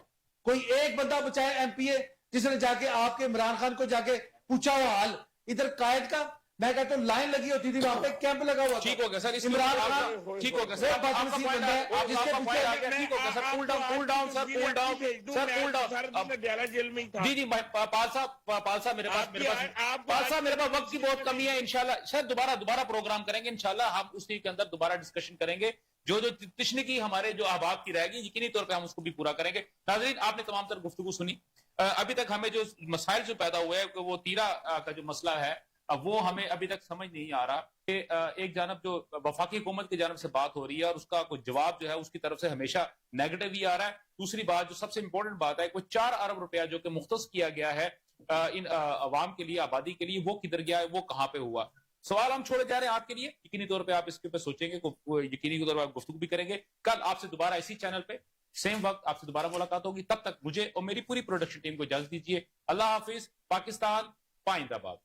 کوئی ایک بندہ بچائے ایم پی اے جس نے جا کے آپ کے عمران خان کو جا کے پوچھا ہوا حال. ادھر قائد کا میں کہتا ہوں لائن لگی ہوتی تھی، وہاں پہ کیمپ لگا ہوا. ٹھیک ہو گیا سر، عمران خان ٹھیک ہو گیا سر، آپ کا پوائنٹ ہے، جس کے پیچھے ٹھیک ہو گیا سر. کول ڈاؤن سر، کول ڈاؤن سر، کول ڈاؤن. ڈیالہ جیل میں ہی تھا. جی پال صاحب میرے پاس وقت کی بہت کمی ہے. انشاءاللہ شاید دوبارہ پروگرام کریں گے، انشاءاللہ ہم اسی کے اندر دوبارہ ڈسکشن کریں گے. جو تشنگی ہمارے جو احباب کی رہے گی یقینی طور پہ ہم اس کو بھی پورا کریں گے. ناظرین آپ نے تمام تر گفتگو سنی. ابھی تک ہمیں جو مسائل جو پیدا ہوئے کہ وہ تیرا کا جو مسئلہ ہے وہ ہمیں ابھی تک سمجھ نہیں آ رہا کہ ایک جانب جو وفاقی حکومت کی جانب سے بات ہو رہی ہے اور اس کا کوئی جواب جو ہے اس کی طرف سے ہمیشہ نیگیٹو ہی آ رہا ہے. دوسری بات جو سب سے امپورٹنٹ بات ہے، کوئی 4 ارب روپیہ جو کہ مختص کیا گیا ہے ان عوام کے لیے، آبادی کے لیے، وہ کدھر گیا ہے، وہ کہاں پہ ہوا؟ سوال ہم چھوڑے جا رہے ہیں آپ کے لیے. یقینی طور پہ آپ اس کے اوپر سوچیں گے، یقینی طور پہ آپ گفتگو بھی کریں گے. کل آپ سے دوبارہ اسی چینل پہ سیم وقت آپ سے دوبارہ ملاقات ہوگی. تب تک مجھے اور میری پوری پروڈکشن ٹیم کو اجازت دیجیے. اللہ حافظ. پاکستان پائندہ باد.